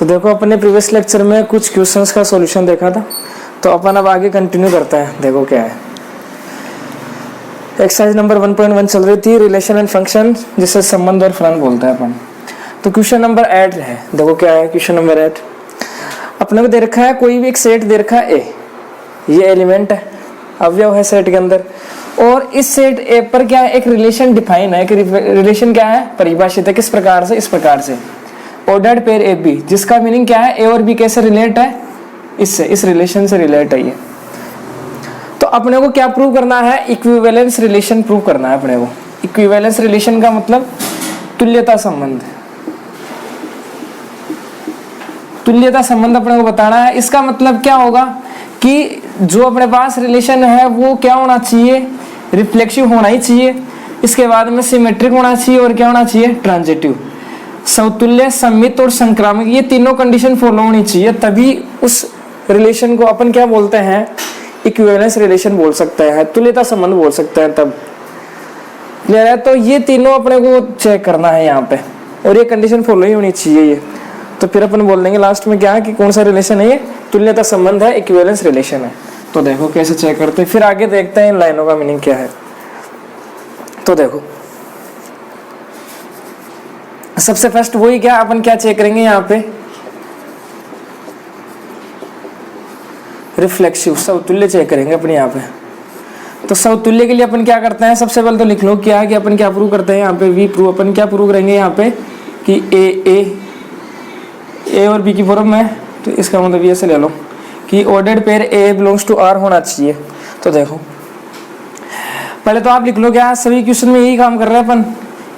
तो देखो अपने प्रीवियस लेक्चर में कुछ क्वेश्चंस का सॉल्यूशन देखा था, तो अपन अब आगे कंटिन्यू करते हैं। देखो क्या है, एक्सरसाइज नंबर 1.1 चल रही थी, रिलेशन एंड फंक्शन, जिसे संबंध और फलन बोलते हैं अपन। तो क्वेश्चन नंबर 8 है। देखो क्या है क्वेश्चन नंबर 8, अपने को दे रखा है कोई भी एक सेट दे रखा है ए, ये एलिमेंट है, अवयव है सेट के अंदर, और इस सेट ए पर क्या है एक रिलेशन डिफाइन है, कि रिलेशन क्या है परिभाषित है, किस प्रकार से, इस प्रकार से ऑर्डर्ड पेयर ए बी, जिसका मीनिंग क्या है ए और बी कैसे रिलेट है, इससे, इस रिलेशन से रिलेट है ये। तो अपने को क्या प्रूव करना है, इक्विवेलेंस रिलेशन प्रूव करना है अपने को। इक्विवेलेंस रिलेशन का मतलब तुल्यता संबंध, तुल्यता संबंध अपने को बताना है। इसका मतलब क्या होगा कि जो अपने पास रिलेशन है वो क्या होना चाहिए, रिफ्लेक्सिव होना ही चाहिए, इसके बाद में सिमेट्रिक होना चाहिए, और क्या होना चाहिए, ट्रांजिटिव, समतुल्य, सममित और संक्रामक, ये तीनों कंडीशन फॉलो होनी चाहिए, तभी उस रिलेशन को अपन क्या बोलते हैं, इक्विवेलेंस रिलेशन बोल सकते हैं, तुल्यता संबंध बोल सकते हैं। तब क्लियर है। तो ये तीनों अपने को चेक करना है यहाँ पे, और ये कंडीशन फॉलो ही होनी चाहिए ये। तो फिर अपन बोल देंगे लास्ट में क्या है कि कौन सा रिलेशन है ये, तुल्यता संबंध है, इक्विवेलेंस रिलेशन है। तो देखो कैसे चेक करते हैं, फिर आगे देखते हैं इन लाइनों का मीनिंग क्या है। तो देखो सबसे फर्स्ट वही क्या अपन क्या चेक करेंगे यहाँ पे, रिफ्लेक्सिव समतुल्य चेक करेंगे अपने यहाँ पे। तो समतुल्य के लिए अपन क्या करते हैं, सबसे पहले तो लिख लो क्या है कि अपन क्या प्रूव करते हैं यहाँ पे, वी प्रूव, अपन क्या प्रूव करेंगे यहाँ पे कि ए और बी की फॉर्म है, तो इसका मतलब ये से ले लो कि ordered pair A belongs to R होना चाहिए। तो देखो पहले तो आप लिख लो क्या, सभी क्वेश्चन में यही काम कर रहे हैं अपन,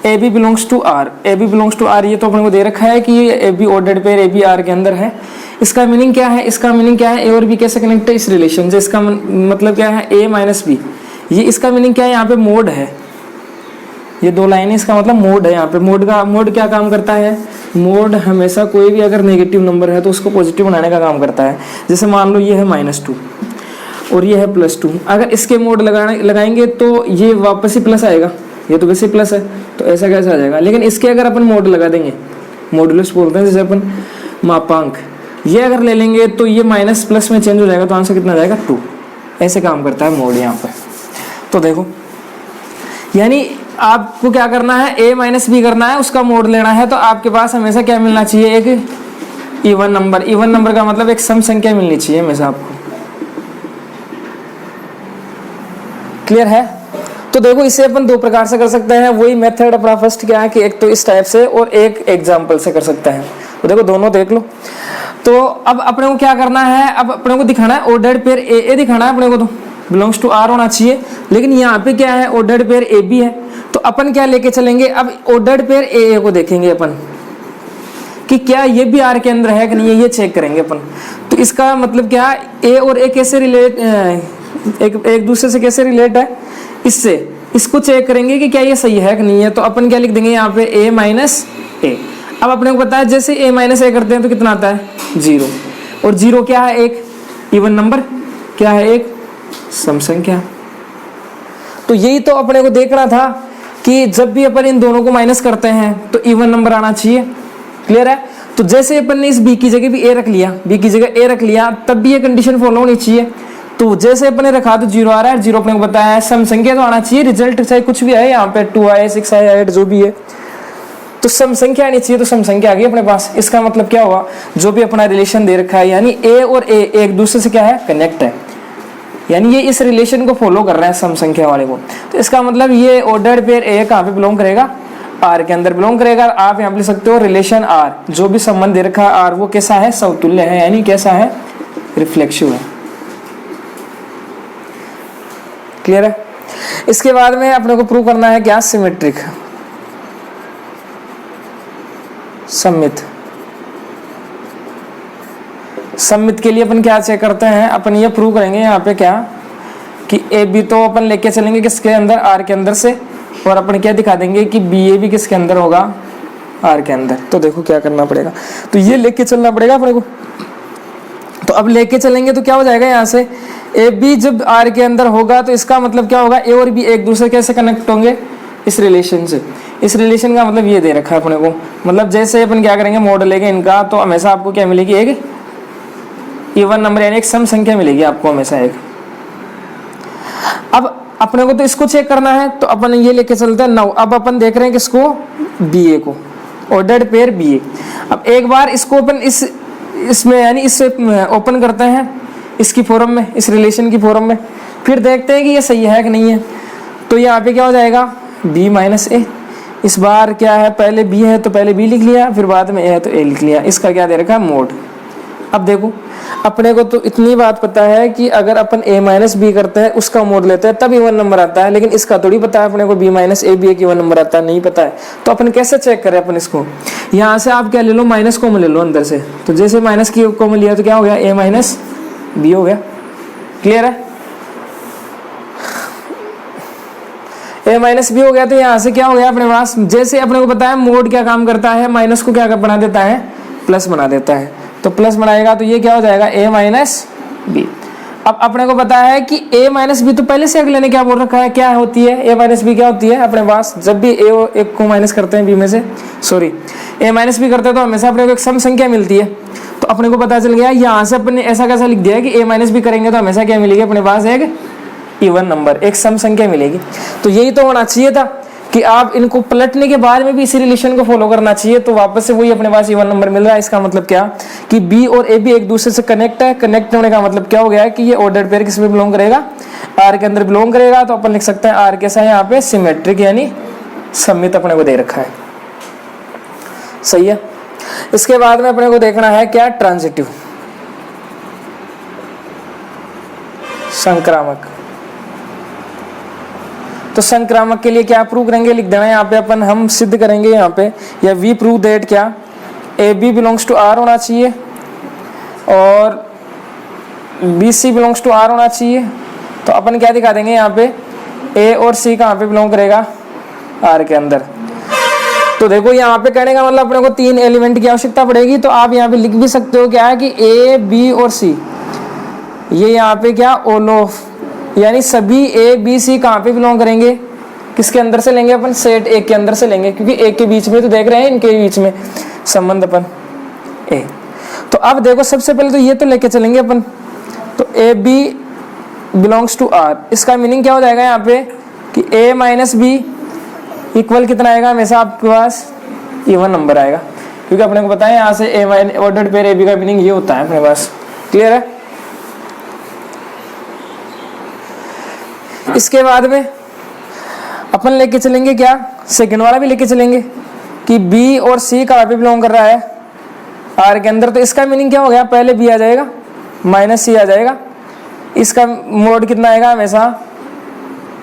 A B belongs to R, A B belongs to R, ये तो अपने को दे रखा है कि ये A B ordered pair A B R के अंदर है। इसका मीनिंग क्या है, इसका मीनिंग क्या है, ए और बी कैसे कनेक्ट है, इस रिलेशन से। इसका मतलब क्या है, ए माइनस बी, ये इसका मीनिंग क्या है, यहाँ पे मोड है, ये दो लाइन है, इसका मतलब मोड है। यहाँ पे मोड का, मोड क्या काम करता है, मोड हमेशा कोई भी अगर नेगेटिव नंबर है तो उसको पॉजिटिव बनाने का काम करता है। जैसे मान लो ये है -2 और ये है +2, अगर इसके मोड लगाएंगे तो ये वापस ही प्लस आएगा, ये तो वैसे प्लस है, तो ऐसा कैसे आ जाएगा। लेकिन इसके अगर अपन मोड लगा देंगे, मॉडुलस बोलते हैं जैसे अपन मापांक, ये अगर ले लेंगे तो ये माइनस प्लस में चेंज हो जाएगा, तो आंसर कितना आ जाएगा 2। ऐसे काम करता है मोड यहाँ पे। तो देखो यानी आपको क्या करना है, a माइनस बी करना है, उसका मोड लेना है, तो आपके पास हमेशा क्या मिलना चाहिए, एक इवन नंबर। इवन नंबर का मतलब एक सम संख्या मिलनी चाहिए हमेशा आपको। क्लियर है। तो देखो इसे अपन दो प्रकार से कर सकते हैं, वही मेथड अपना फर्स्ट क्या है कि एक तो इस टाइप से और एक एग्जाम्पल से कर सकते हैं। तो देखो दोनों देख लो। तो अब अपने को क्या करना है, अब अपने को दिखाना है ऑर्डर्ड पेयर ए दिखाना है अपने को, तो बिलोंग्स टू आर होना चाहिए। लेकिन यहाँ पे क्या है, ऑर्डर्ड पेयर ए बी है, तो अपन क्या लेके चलेंगे, अब ऑर्डर्ड पेयर ए को देखेंगे अपन कि क्या ये भी आर के अंदर है कि नहीं है, ये चेक करेंगे अपन। तो इसका मतलब क्या, ए और ए कैसे रिलेट, एक दूसरे से कैसे रिलेट है, इससे इसको चेक करेंगे कि क्या ये सही है कि नहीं है। तो अपन क्या लिख देंगे यहाँ पे a माइनस ए। अब अपने को पता है जैसे a माइनस ए करते हैं तो कितना आता है 0, और 0 क्या है, एक इवन नंबर, क्या है, एक सम संख्या। तो यही तो अपने को देखना था कि जब भी अपन इन दोनों को माइनस करते हैं तो इवन नंबर आना चाहिए। क्लियर है। तो जैसे अपन ने इस b की जगह भी a रख लिया, b की जगह a रख लिया, तब भी ये कंडीशन फॉलो होनी चाहिए। तो जैसे अपने रखा तो 0 आ रहा है, 0 अपने को बताया है, सम संख्या तो आना चाहिए, रिजल्ट चाहे कुछ भी आए, यहाँ पे 2 आए, 6 आए, 8 जो भी है, तो सम संख्या आनी चाहिए। तो सम संख्या आ गई अपने पास। इसका मतलब क्या हुआ, जो भी अपना रिलेशन दे रखा है, यानी a और a एक दूसरे से क्या है, कनेक्ट है, यानी ये इस रिलेशन को फॉलो कर रहे हैं सम संख्या वाले को। तो इसका मतलब ये ऑर्डर्ड पेयर ए कहाँ पे बिलोंग करेगा, आर के अंदर बिलोंग करेगा। आप यहाँ पे लिख सकते हो रिलेशन आर, जो भी संबंध दे रखा है आर, वो कैसा है, समतुल्य है, यानी कैसा है, रिफ्लेक्सिव है। क्लियर है। इसके बाद में अपने को प्रूव करना है क्या, सिमेट्रिक, सममित। सममित के लिए अपन क्या चेक करते हैं, अपन ये प्रूव करेंगे यहाँ पे क्या कि ए बी तो अपन लेके चलेंगे किसके अंदर, आर के अंदर से, और अपन क्या दिखा देंगे कि बी ए भी किसके अंदर होगा, आर के अंदर। तो देखो क्या करना पड़ेगा, तो ये लेके चलना पड़ेगा अपने को। तो अब लेके चलेंगे तो क्या हो जाएगा, यहाँ से ए बी जब आर के अंदर होगा तो इसका मतलब क्या होगा, ए और बी एक दूसरे कैसे कनेक्ट होंगे, इस रिलेशन से। इस रिलेशन का मतलब ये दे रखा है अपने को, मतलब जैसे अपन क्या करेंगे मॉड लेंगे इनका, तो हमेशा आपको क्या मिलेगी, एक इवन नंबर यानी एक सम संख्या मिलेगी आपको हमेशा एक। अब अपने को तो इसको चेक करना है, तो अपन ये लेके चलते हैं 9। अब अपन देख रहे हैं किसको, बी ए को, ऑर्डर्ड पेयर बी ए। अब एक बार इसको अपन इसमें यानी इससे ओपन करते हैं इसकी फॉर्म में, इस रिलेशन की फॉर्म में, फिर देखते हैं कि ये सही है कि नहीं है। तो यहाँ पे क्या हो जाएगा, b माइनस ए। इस बार क्या है, पहले b है तो पहले b लिख लिया, फिर बाद में a है तो a लिख लिया। इसका क्या दे रखा है, मोड। अब देखो अपने को तो इतनी बात पता है कि अगर अपन a माइनस बी करते हैं उसका मोड लेते हैं तब इवन नंबर आता है, लेकिन इसका थोड़ी पता है अपने को b माइनस ए भी एक इवन नंबर आता है, नहीं पता है। तो अपन कैसे चेक करें अपन इसको, यहाँ से आप क्या ले लो, माइनस कॉमन ले लो अंदर से। तो जैसे माइनस की कॉमन लिया तो क्या हो गया, a माइनस बी हो गया। क्लियर है, a माइनस बी हो गया। तो यहाँ से क्या हो गया अपने पास, जैसे अपने को पता है मोड क्या काम करता है, माइनस को क्या बना देता है, प्लस बना देता है। तो प्लस बनाएगा तो ये क्या हो जाएगा, a माइनस बी। अब अपने को पता है कि a माइनस बी, तो पहले से अगले ने क्या बोल रखा है, क्या होती है a माइनस बी, क्या होती है अपने पास, जब भी a को माइनस करते हैं b में से, सॉरी a माइनस बी करते हैं तो हमेशा अपने को एक सम संख्या मिलती है। तो अपने को पता चल गया, यहाँ से अपने ऐसा कैसा लिख दिया कि a माइनस बी करेंगे तो हमेशा क्या मिलेगी अपने पास, एक इवन नंबर, एक सम संख्या मिलेगी। तो यही तो होना चाहिए था कि आप इनको पलटने के बाद में भी इसी रिलेशन को फॉलो करना चाहिए, तो वापस से वही अपने पास इवन नंबर मिल रहा है। इसका मतलब क्या कि बी और ए भी एक दूसरे से कनेक्ट है। कनेक्ट होने का मतलब क्या हो गया कि ये ऑर्डर्ड पेयर किस में बिलोंग करेगा, आर के अंदर बिलोंग करेगा। तो अपन लिख सकते हैं आर कैसा है यहाँ पे, सिमेट्रिक यानी सममित अपने को दे रखा है। सही है। इसके बाद में अपने को देखना है क्या, ट्रांजिटिव, संक्रामक। तो संक्रामक के लिए क्या प्रूव करेंगे, लिख देना यहाँ पे अपन, हम सिद्ध करेंगे यहाँ पे, या वी प्रूव दैट क्या, A B belongs to R होना चाहिए और B C belongs to R होना चाहिए। तो अपन क्या दिखा देंगे यहाँ पे, ए और सी कहाँ पे बिलोंग करेगा, आर के अंदर। तो देखो यहाँ पे कहने का मतलब अपने को 3 एलिमेंट की आवश्यकता पड़ेगी। तो आप यहाँ पे लिख भी सकते हो क्या है कि ए बी और सी, ये यहाँ पे क्या, ऑल ऑफ, यानी सभी ए बी सी कहाँ पे बिलोंग करेंगे, किसके अंदर से लेंगे अपन, सेट ए के अंदर से लेंगे, क्योंकि ए के बीच में तो देख रहे हैं इनके बीच में संबंध अपन ए। तो अब देखो सबसे पहले तो ये तो लेके चलेंगे अपन, तो A B belongs to R. इसका मीनिंग क्या हो जाएगा यहाँ पे कि ए माइनस बी इक्वल कितना आएगा, हमेशा आपके पास इवन नंबर आएगा, क्योंकि अपने को पता है यहाँ से A minus ordered pair A B का मीनिंग ये होता है अपने पास। क्लियर है। इसके बाद में अपन लेके चलेंगे क्या, सेकंड वाला भी लेके चलेंगे कि B और C कहाँ पे बिलोंग कर रहा है, R के अंदर। तो इसका मीनिंग क्या हो गया, पहले B आ जाएगा माइनस C आ जाएगा। इसका मोड कितना आएगा, हमेशा,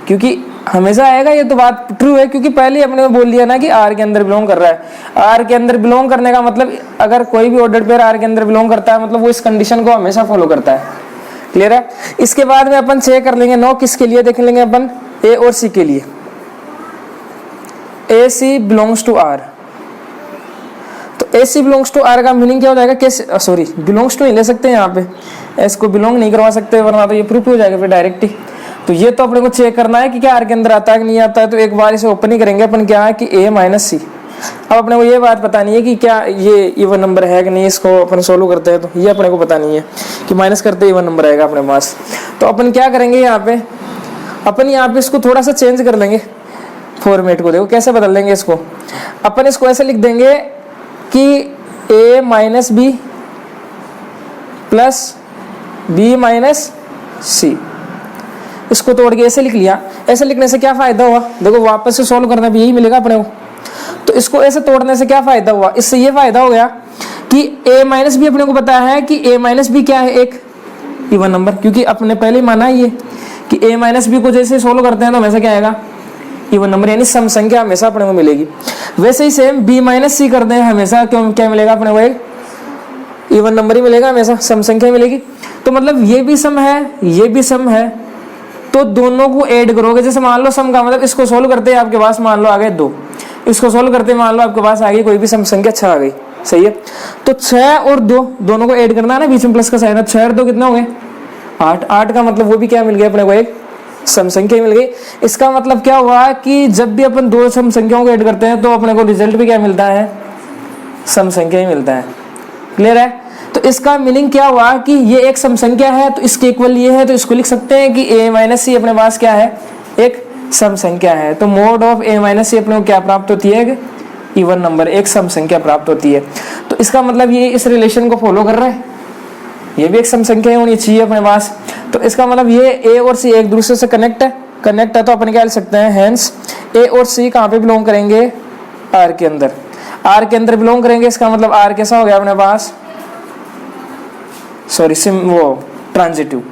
क्योंकि हमेशा आएगा, ये तो बात ट्रू है, क्योंकि पहले ही अपने बोल दिया ना कि R के अंदर बिलोंग कर रहा है। R के अंदर बिलोंग करने का मतलब अगर कोई भी ऑर्डर्ड पेयर R के अंदर बिलोंग करता है मतलब वो इस कंडीशन को हमेशा फॉलो करता है। क्लियर है। इसके बाद में अपन चेक कर लेंगे 9 किसके लिए, देख लेंगे अपन ए और सी के लिए, ए सी बिलोंग्स टू आर। तो ए सी बिलोंग्स टू आर का मीनिंग क्या हो जाएगा, कैसे, सॉरी बिलोंग्स टू ही ले सकते हैं यहाँ पे, एस को बिलोंग नहीं करवा सकते वरना तो ये प्रूफ हो जाएगा फिर डायरेक्ट ही। तो ये तो अपने को चेक करना है कि क्या आर के अंदर आता है कि नहीं आता है। तो एक बार इसे ओपन ही करेंगे अपन, क्या है कि ए माइनस सी। अब अपने को ये बात पता नहीं है कि क्या ये इवन नंबर है कि नहीं, इसको अपन सोल्व करते हैं तो ये अपने को पता नहीं है कि माइनस करते इवन नंबर आएगा अपने पास। तो अपन क्या करेंगे यहाँ पे, अपन यहाँ पे इसको थोड़ा सा चेंज कर लेंगे फॉर्मेट को। देखो कैसे बदल देंगे इसको, अपन इसको ऐसे लिख देंगे कि A minus B plus B minus C. इसको तोड़ के ऐसे लिख लिया। ऐसे लिखने से क्या फायदा हुआ, देखो वापस से सोल्व करना भी यही मिलेगा अपने को। तो इसको ऐसे तोड़ने से क्या फायदा हुआ, इससे ये फायदा हो गया कि a माइनस बी अपने को पता है कि a माइनस बी क्या है, एक इवन नंबर, क्योंकि अपने पहले ही माना है ये कि a माइनस बी को जैसे सोल्व करते हैं तो हमेशा क्या आएगा, इवन नंबर, यानी सम संख्या हमेशा अपने को मिलेगी। वैसे ही सेम b माइनस सी करते हैं हमेशा क्यों क्या मिलेगा अपने को, एक इवन नंबर ही मिलेगा, हमेशा सम संख्या मिलेगी। तो मतलब ये भी सम है ये भी सम है, तो दोनों को ऐड करोगे। जैसे मान लो सम का मतलब इसको सोल्व करते हैं आपके पास मान लो आ गए 2, इसको सोल्व करते मान लो आपके पास आ गई कोई भी सम संख्या 6 आ गई। सही है। तो 6 और 2 दोनों को ऐड करना है ना, बीच में प्लस का साइन है। 6 और 2 कितना हो गए 8। 8 का मतलब वो भी क्या मिल गया अपने को, एक सम संख्या मिल गई। इसका मतलब क्या हुआ कि जब भी अपन दो सम संख्याओं को ऐड करते हैं तो अपने को रिजल्ट भी क्या मिलता है, सम संख्या ही मिलता है। क्लियर है? तो इसका मीनिंग क्या हुआ कि ये एक सम संख्या है तो इसके इक्वल ये है, तो इसको लिख सकते हैं कि a माइनस सी अपने पास क्या है, एक सम संख्या है। तो मोड ऑफ a माइनस सी अपने को क्या प्राप्त होती है, इवन नंबर, एक सम संख्या प्राप्त होती है। तो इसका मतलब ये इस रिलेशन को फॉलो कर रहा है, ये भी एक सम संख्या होनी चाहिए अपने पास। तो इसका मतलब ये a और c एक दूसरे से कनेक्ट है तो अपन क्या लिख सकते हैं, हेंस a और c कहाँ पे बिलोंग करेंगे, r के अंदर, r के अंदर बिलोंग करेंगे। इसका मतलब r कैसा हो गया अपने पास, सॉरी वो ट्रांजिटिव,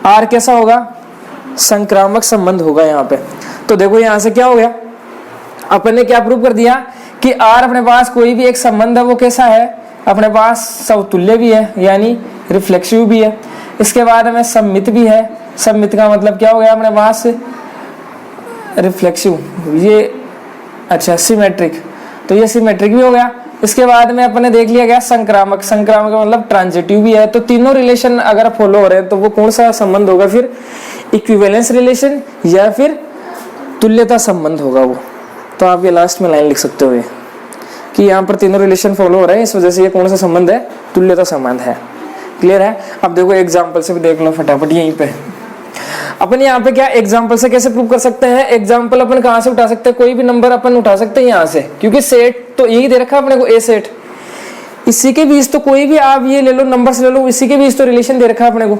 r कैसा होगा, संक्रामक संबंध होगा यहाँ पे। तो देखो यहाँ से क्या हो गया, अपन ने क्या प्रूव कर दिया कि r अपने पास कोई भी एक संबंध है वो कैसा है, अपने पास समतुल्य भी है यानी रिफ्लेक्सिव भी है। इसके बाद में सममित भी है, सममित का मतलब क्या हो गया अपने पास, रिफ्लेक्सिव, ये अच्छा सिमेट्रिक, तो ये सिमेट्रिक भी हो गया। इसके बाद में अपन ने देख लिया गया संक्रामक, संक्रामक का मतलब ट्रांजिटिव भी है। तो तीनों रिलेशन अगर फॉलो हो रहे हैं तो वो कौन सा संबंध होगा फिर, इक्विवेलेंस रिलेशन या फिर तुल्यता संबंध होगा वो। तो आप ये लास्ट में लाइन लिख सकते हो ये कि यहाँ पर तीनों रिलेशन फॉलो हो रहे हैं, इस वजह से ये कौन सा संबंध है, तुल्यता संबंध है। क्लियर है? अब देखो एग्जाम्पल से भी देख लो फटाफट यहीं पे। अपन यहाँ पे क्या एग्जाम्पल से कैसे प्रूव कर सकते हैं, एग्जाम्पल अपन कहाँ से उठा सकते हैं, कोई भी नंबर अपन उठा सकते हैं यहाँ से, क्योंकि सेट तो यही दे रखा है अपने को, ए सेट, इसी के बीच तो कोई भी आप ये ले लो नंबर से ले लो, इसी के बीच तो रिलेशन दे रखा है अपने को।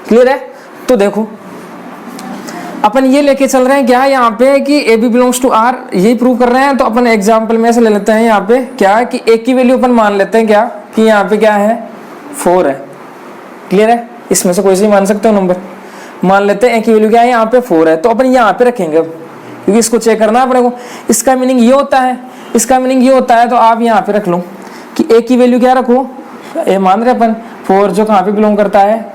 क्लियर है? तो देखो अपन ये लेके चल रहे हैं क्या यहाँ पे कि A B belongs to R, यही प्रूव कर रहे हैं। तो अपन एग्जाम्पल में से ले लेते हैं यहाँ पे क्या कि ए की वैल्यू अपन मान लेते हैं क्या कि यहाँ पे क्या है, 4 है। क्लियर है? इसमें से कोई से मान सकते हो नंबर, मान लेते हैं ए की वैल्यू क्या है, यहाँ पे 4 है। तो अपन यहाँ पे रखेंगे अब, क्योंकि इसको चेक करना है अपने को। इसका मीनिंग ये होता है, इसका मीनिंग ये होता है, तो आप यहाँ पे रख लो कि ए की वैल्यू क्या रखो, ए मान रहे अपन 4 जो कहाँ पे बिलोंग करता है,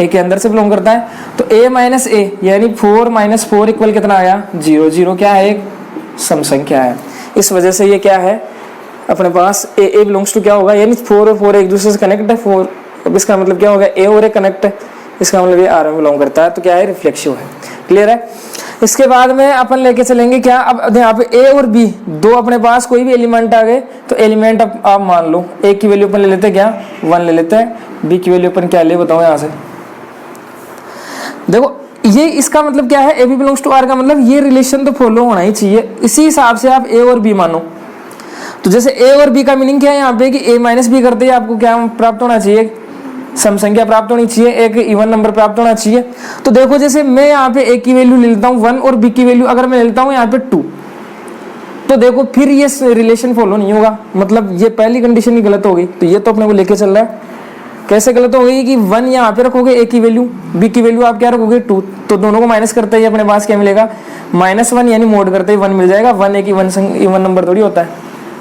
ए के अंदर से बिलोंग करता है। तो a माइनस ए यानी 4 माइनस 4 इक्वल कितना आया, 0। 0 क्या है, एक सम संख्या है, इस वजह से ये क्या है अपने पास ए बिलोंग्स टू क्या होगा, यानी 4 और 4 एक दूसरे से कनेक्ट है। 4 अब इसका मतलब क्या होगा, ए और ए कनेक्ट है, इसका मतलब ये आर में बिलोंग करता है, तो क्या है, रिफ्लेक्सिव है। क्लियर है? इसके बाद में अपन लेके चलेंगे क्या, अब यहाँ पे ए और बी दो अपने पास कोई भी एलिमेंट आ गए, तो एलिमेंट आप मान लो, ए की वैल्यू अपन ले लेते हैं क्या, 1 ले लेते हैं, बी की वैल्यू अपन क्या ले बताओ यहाँ से। देखो ये इसका मतलब क्या है, A B belongs to R का मतलब ये रिलेशन तो फॉलो होना ही चाहिए, इसी हिसाब से आप ए और बी मानो। तो जैसे ए और बी का मीनिंग क्या है यहाँ पे कि ए माइनस बी करते हैं आपको क्या प्राप्त होना चाहिए, सम संख्या प्राप्त होनी चाहिए, एक इवन नंबर प्राप्त होना चाहिए। तो देखो जैसे मैं यहाँ पे ए की वैल्यू ले लेता हूँ 1 और बी की वैल्यू अगर मैं ले लेता हूँ यहाँ पे 2, तो देखो फिर ये रिलेशन फॉलो नहीं होगा, मतलब ये पहली कंडीशन ही गलत हो गई। तो ये तो अपने को लेके चल रहा है, कैसे गलत हो गई कि 1 यहाँ पे रखोगे ए की वैल्यू, बी की वैल्यू आप क्या रखोगे 2, तो दोनों को माइनस करते ही अपने पास क्या मिलेगा, -1 यानी मोड करते ही 1 मिल जाएगा। 1 एक इवन नंबर थोड़ी होता है,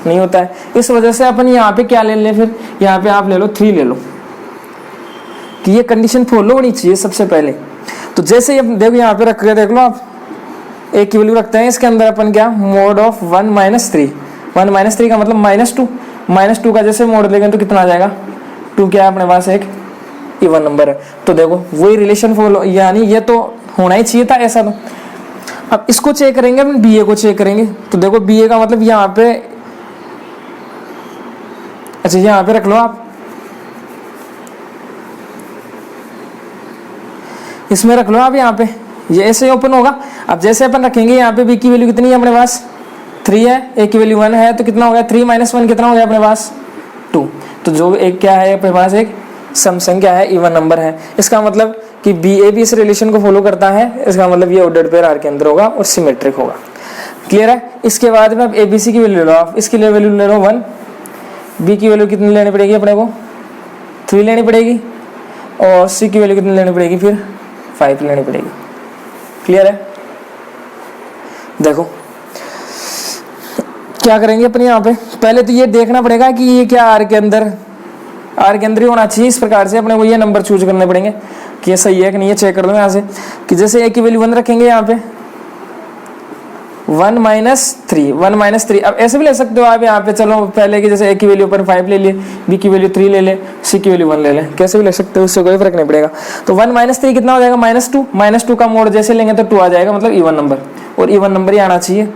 नहीं होता है। इस वजह से अपन यहाँ पे क्या ले लें, फिर यहाँ पे आप ले लो 3 ले लो, कि ये कंडीशन फॉलो होनी चाहिए सबसे पहले। तो जैसे ये देखो यहाँ पे रख के देख लो आप, ए की वैल्यू रखते हैं, इसके अंदर अपन क्या मोड ऑफ 1 माइनस 3, 1 माइनस 3 का मतलब -2, -2 का जैसे मोड लेंगे तो कितना आ जाएगा, 2 क्या है अपने पास एक इवन नंबर है। तो देखो वही रिलेशन फॉलो, यानी ये तो होना ही चाहिए था ऐसा। तो अब इसको चेक करेंगे अपन, बी ए को चेक करेंगे। तो देखो बी ए का मतलब यहाँ पे, अच्छा यहाँ पे रख लो आप, इसमें रख लो आप यहाँ पे, ये ऐसे ओपन होगा। अब जैसे अपन रखेंगे यहाँ पे बी की वैल्यू कितनी है अपने पास, 3 है, ए की वैल्यू 1 है, तो कितना हो गया 3 - 1 कितना हो गया अपने पास 2। तो जो एक क्या है अपने पास, एक सम संख्या है, इवन नंबर है। इसका मतलब कि बी ए भी इस रिलेशन को फॉलो करता है, इसका मतलब ये ऑर्डर्ड पेयर आर के अंदर होगा और सिमेट्रिक होगा। क्लियर है? इसके बाद में अब ए बी सी की वैल्यू ले लो आप, इसकी वैल्यू ले लो 1, बी की वैल्यू कितनी लेनी पड़ेगी अपने को, 3 लेनी पड़ेगी, और सी की वैल्यू कितनी लेनी पड़ेगी, फिर 5 लेनी पड़ेगी। क्लियर है? देखो क्या करेंगे अपन यहाँ पे, पहले तो ये देखना पड़ेगा कि ये क्या आर के अंदर ही होना चाहिए। इस प्रकार से अपने को ये नंबर चूज करने पड़ेंगे कि ये सही है कि नहीं है, चेक कर लो यहाँ से। कि जैसे ए की वैल्यू 1 रखेंगे यहाँ पे, 1 -3, 1 -3। अब ऐसे भी ले सकते हो आप यहाँ पे, चलो पहले की जैसे ए की वैल्यू अपन 5 ले लिए, बी की वैल्यू 3 ले ले, सी की वैल्यू 1 ले ले, कैसे भी ले सकते हो, उससे कोई फर्क नहीं पड़ेगा। तो 1 -3 कितना हो जाएगा, -2, -2 का मोड जैसे लेंगे तो 2 आ जाएगा, मतलब इवन नंबर, और इवन नंबर ही आना चाहिए।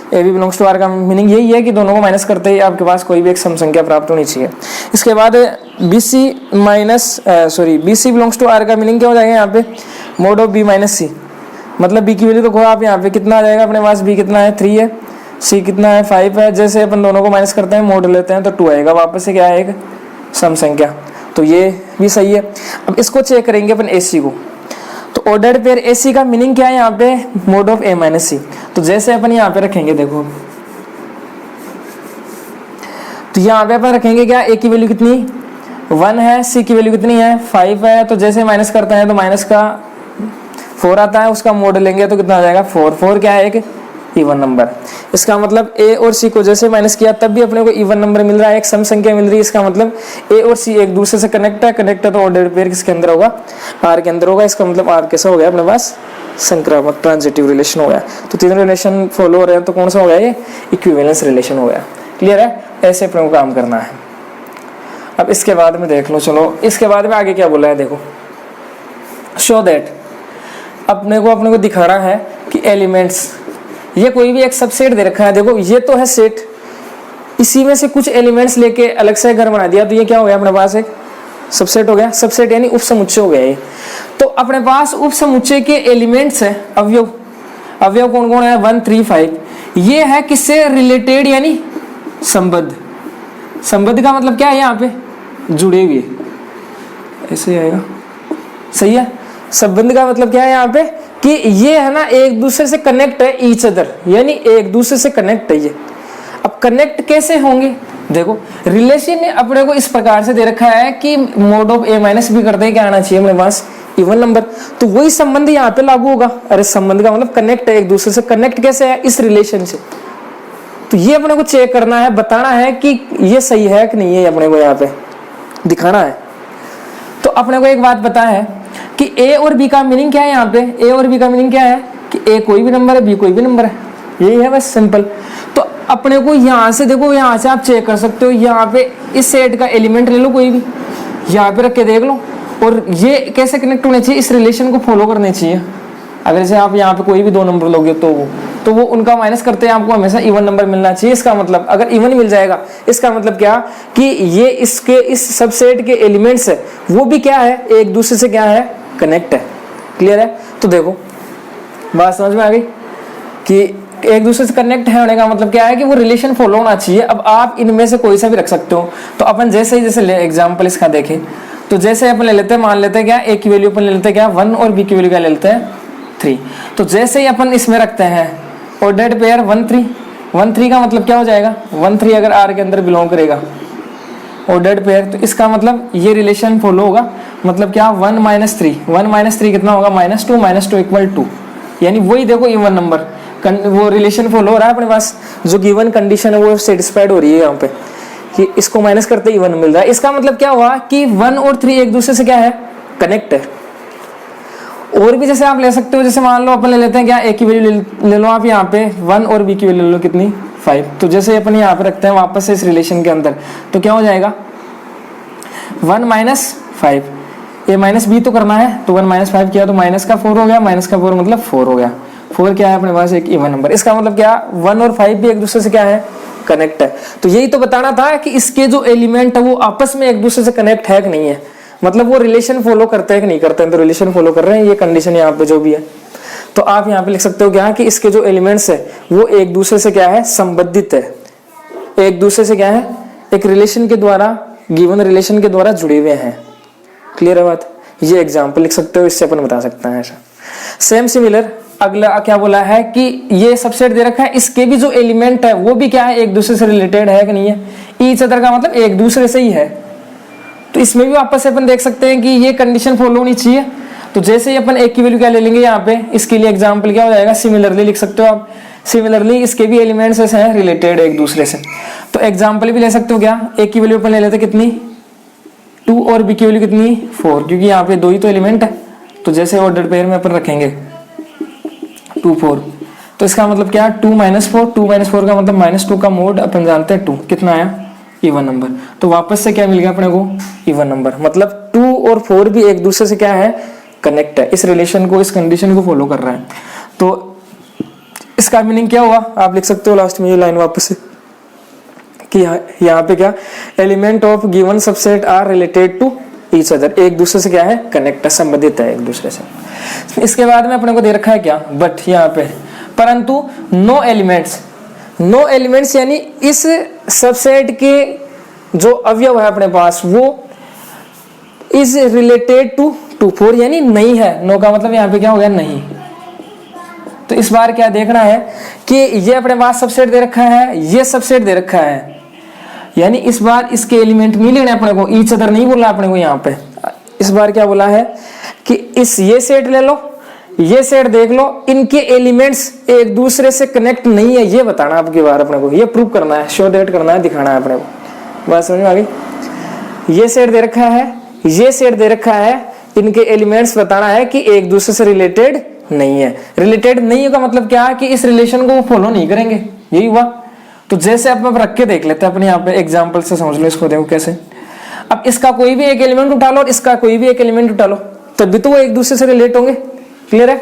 A B belongs to R का मीनिंग यही है कि दोनों को माइनस करते ही आपके पास कोई भी एक सम संख्या प्राप्त होनी चाहिए। इसके बाद B C belongs to R का मीनिंग क्या हो जाएगा यहाँ पे, mode of B minus C, मतलब बी की वैल्यू तो आप यहाँ पे कितना आ जाएगा अपने पास, बी कितना है 3 है, सी कितना है 5 है, जैसे अपन दोनों को माइनस करते हैं मोड लेते हैं तो 2 आएगा, वापस से क्या है एक सम संख्या, तो ये भी सही है। अब इसको चेक करेंगे अपन ए सी को, तो ऑर्डर्ड पेयर ए सी का मीनिंग क्या है यहाँ पे, मोड ऑफ ए माइनस सी। तो जैसे अपन यहाँ पे रखेंगे, देखो तो यहाँ पे अपन रखेंगे क्या, ए की वैल्यू कितनी 1 है, सी की वैल्यू कितनी है 5 है, तो जैसे माइनस करते हैं तो माइनस का 4 आता है, उसका मोड लेंगे तो कितना आ जाएगा 4 क्या है, एक इवन नंबर। इसका मतलब ए और सी को जैसे माइनस किया तब भी अपने को इवन नंबर मिल रहा है, एक सम संख्या मिल रही है। इसका मतलब ए और सी एक दूसरे से कनेक्ट है तो ऑर्डर्ड पेयर किसके अंदर होगा, आर के अंदर होगा। इसका मतलब आर कैसा हो गया अपने पास, संक्रामक ट्रांजिटिव रिलेशन हो गया। तो तीनों रिलेशन फॉलो हो रहे हैं, तो कौन सा हो गया ये, इक्विवेलेंस रिलेशन हो गया। क्लियर है, ऐसे अपने को काम करना है। अब इसके बाद में देख लो, चलो इसके बाद में आगे क्या बोला है, देखो शो दैट, अपने को दिखाना है कि एलिमेंट्स, ये कोई भी एक सबसेट दे रखा है, देखो ये तो है सेट, इसी में से कुछ एलिमेंट्स लेके अलग से घर बना दिया, तो ये क्या हो गया अपने पास, एक सबसेट हो गया। सबसेट यानी उपसमुच्चय हो गया ये। तो अपने पास उपसमुच्चय के एलिमेंट्स है, अवयव, अवयव कौन कौन है 1 3 5, ये है किससे रिलेटेड, यानी संबद्ध। संबद्ध का मतलब क्या है, यहाँ पे जुड़े हुए, ऐसे आएगा, सही है। संबंध का मतलब क्या है यहाँ पे, कि ये है ना एक दूसरे से कनेक्ट है, ईच अदर, यानी एक दूसरे से कनेक्ट है ये। अब कनेक्ट कैसे होंगे, देखो रिलेशन अपने को इस प्रकार से दे रखा है कि mode of A minus B करते क्या आना चाहिए अपने पास, इवन नंबर। तो वही संबंध यहाँ पे लागू होगा। अरे संबंध का मतलब कनेक्ट है, एक दूसरे से कनेक्ट कैसे है, इस रिलेशन से। तो ये अपने को चेक करना है, बताना है कि ये सही है कि नहीं है, अपने को यहाँ पे दिखाना है। तो अपने को एक बात पता है कि ए और बी का मीनिंग क्या है, यहाँ पे ए और बी का मीनिंग क्या है कि ए कोई भी नंबर है, बी कोई भी नंबर है, यही है बस, सिंपल। तो अपने को यहाँ से देखो, यहाँ से आप चेक कर सकते हो, यहाँ पे इस सेट का एलिमेंट ले लो कोई भी, यहाँ पे रख के देख लो, और ये कैसे कनेक्ट होने चाहिए, इस रिलेशन को फॉलो करने चाहिए। अगर जैसे आप यहाँ पे कोई भी 2 नंबर लोगे तो वो उनका माइनस करते हैं आपको हमेशा इवन नंबर मिलना चाहिए। इसका मतलब अगर इवन मिल जाएगा, इसका मतलब क्या कि ये इसके इस सबसेट के एलिमेंट्स है वो भी क्या है, एक दूसरे से क्या है, कनेक्ट है। क्लियर है। तो देखो बात समझ में आ गई कि एक दूसरे से कनेक्ट है होने का मतलब क्या है कि वो रिलेशन फॉलो होना चाहिए। अब आप इनमें से कोई सा भी रख सकते हो। तो अपन जैसे एग्जाम्पल इसका देखें, तो जैसे अपन ले लेते हैं, मान लेते हैं क्या, ए की वैल्यू अपन ले लेते हैं क्या 1 और बी की वैल्यू क्या ले लेते हैं 3। तो जैसे ही अपन इसमें रखते हैं ऑर्डर्ड पेयर 1 3 का मतलब क्या हो जाएगा, 1 3 अगर आर के अंदर बिलोंग करेगा ऑर्डर्ड पेयर, तो इसका मतलब ये रिलेशन फॉलो होगा। मतलब क्या 1 - 3 कितना होगा, -2 इक्वल 2, यानी वही देखो इवन नंबर, वो रिलेशन फॉलो हो रहा है अपने पास, जो गिवन कंडीशन है वो सेटिस्फाइड हो रही है यहाँ पे कि इसको माइनस करते इवन मिल रहा है। इसका मतलब क्या हुआ कि 1 और 3 एक दूसरे से क्या है, कनेक्ट है। और भी जैसे आप ले सकते हो, जैसे मान लो अपन ले लेते हैं क्या, ए की वैल्यू ले लो आप यहाँ पे 1 और बी की वैल्यू ले लो कितनी 5। तो जैसे अपन यहाँ पे रखते हैं वापस से इस रिलेशन के अंदर, तो क्या हो जाएगा 1 - 5, ए माइनस बी तो करना है, तो 1 - 5 किया तो माइनस का 4 हो गया, माइनस का 4 मतलब 4 हो गया। 4 क्या है अपने पास, एक इवन नंबर। इसका मतलब क्या 1 और 5 भी एक दूसरे से क्या है, कनेक्ट है। तो यही तो बताना था कि इसके जो एलिमेंट है वो आपस में एक दूसरे से कनेक्ट है कि नहीं है, मतलब वो रिलेशन फॉलो करते हैं कि नहीं करते हैं। तो रिलेशन फॉलो कर रहे हैं, ये कंडीशन यहाँ पे जो भी है। तो आप यहाँ पे लिख सकते हो क्या कि इसके जो एलिमेंट्स है वो एक दूसरे से क्या है, संबंधित है, एक दूसरे से क्या है, एक रिलेशन के द्वारा, गिवन रिलेशन के द्वारा जुड़े हुए हैं। क्लियर है बात। ये एग्जाम्पल लिख सकते हो, इससे अपन बता सकते हैं ऐसा। सेम सिमिलर अगला क्या बोला है कि ये सबसेट दे रखा है, इसके भी जो एलिमेंट है वो भी क्या है, एक दूसरे से रिलेटेड है कि नहीं है। ईच अदर का मतलब एक दूसरे से ही है। तो इसमें भी वापस से अपन देख सकते हैं कि ये कंडीशन फॉलो होनी चाहिए। तो जैसे ही अपन एक की वैल्यू क्या ले लेंगे यहाँ पे, इसके लिए एग्जाम्पल क्या हो जाएगा, सिमिलरली लिख सकते हो आप। सिमिलरली इसके भी एलिमेंट्स ऐसे हैं रिलेटेड एक दूसरे से। तो एग्जाम्पल भी ले सकते हो क्या, एक की वैल्यू अपन ले लेते कितनी 2 और बी की वैल्यू कितनी 4, क्योंकि यहाँ पे 2 ही तो एलिमेंट है। तो जैसे ऑर्डर पेयर में अपन रखेंगे 2 4, तो इसका मतलब क्या, 2 - 4, 2 - 4 का मतलब -2 का मोड अपन जानते हैं 2, कितना आया, इवन नंबर। तो वापस से क्या मिल गया अपने को, इवन नंबर। मतलब 2 और 4 भी एक दूसरे से क्या है, कनेक्ट है, इस रिलेशन को, इस कंडीशन को फॉलो कर रहा है। तो इसका मीनिंग क्या हुआ, आप लिख सकते हो लास्ट में ये लाइन वापस से कि यहाँ पे क्या, element of given subset are related to each other, एक दूसरे से क्या है, कनेक्ट है, संबंधित है एक दूसरे से। इसके बाद में अपने को दे रखा है क्या, बट यहाँ पे परंतु नो एलिमेंट्स, नो एलिमेंट्स यानी इस सबसेट के जो अवयव है अपने पास वो इज रिलेटेड टू 4 यानी नहीं है। नो का मतलब यहाँ पे क्या हो गया, नहीं। तो इस बार क्या देखना है कि ये अपने पास सबसेट दे रखा है, ये सबसेट दे रखा है, यानी इस बार इसके एलिमेंट नहीं लेने अपने को, ईच अदर नहीं बोला अपने को यहाँ पे। इस बार क्या बोला है कि इस ये सेट ले लो, ये सेट देख लो, इनके एलिमेंट्स एक दूसरे से कनेक्ट नहीं है, ये बताना आपकी बार अपने को, ये प्रूव करना है, शो दैट करना है, दिखाना है अपने को। बात समझ में आ गई। ये सेट दे रखा है, ये सेट दे रखा है, इनके एलिमेंट्स बताना है कि एक दूसरे से रिलेटेड नहीं है। रिलेटेड नहीं का मतलब क्या है कि इस रिलेशन को वो फॉलो नहीं करेंगे, यही हुआ। तो जैसे आप रख के देख लेते हैं अपने यहाँ पे एग्जांपल से, समझ लो इसको, देखो कैसे। अब इसका कोई भी एक एलिमेंट उठा लो और इसका कोई भी एक एलिमेंट उठा लो, तभी तो वो एक दूसरे से रिलेट होंगे। क्लियर है।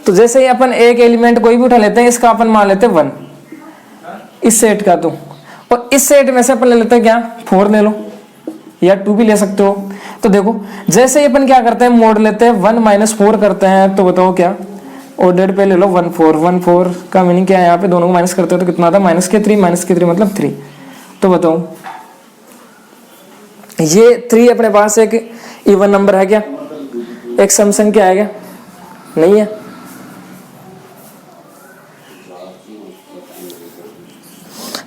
तो जैसे ही अपन एक एलिमेंट कोई भी उठा लेते हैं, इसका अपन मान लेते हैं 1 इस सेट का, तो और इस सेट में से अपन ले लेते हैं क्या, 4 ले लो या 2 भी ले सकते हो। तो देखो जैसे ही अपन क्या करते हैं, मोड लेते हैं, 1 - 4 करते हैं, तो बताओ क्या, ऑर्डर पे ले लो 1 4 का मीनिंग क्या है, यहाँ पे दोनों को माइनस करते हो तो कितना था, -3 मतलब 3। तो बताओ ये 3 अपने पास एक इवन नंबर है क्या, एक सम संख्या है क्या, नहीं है।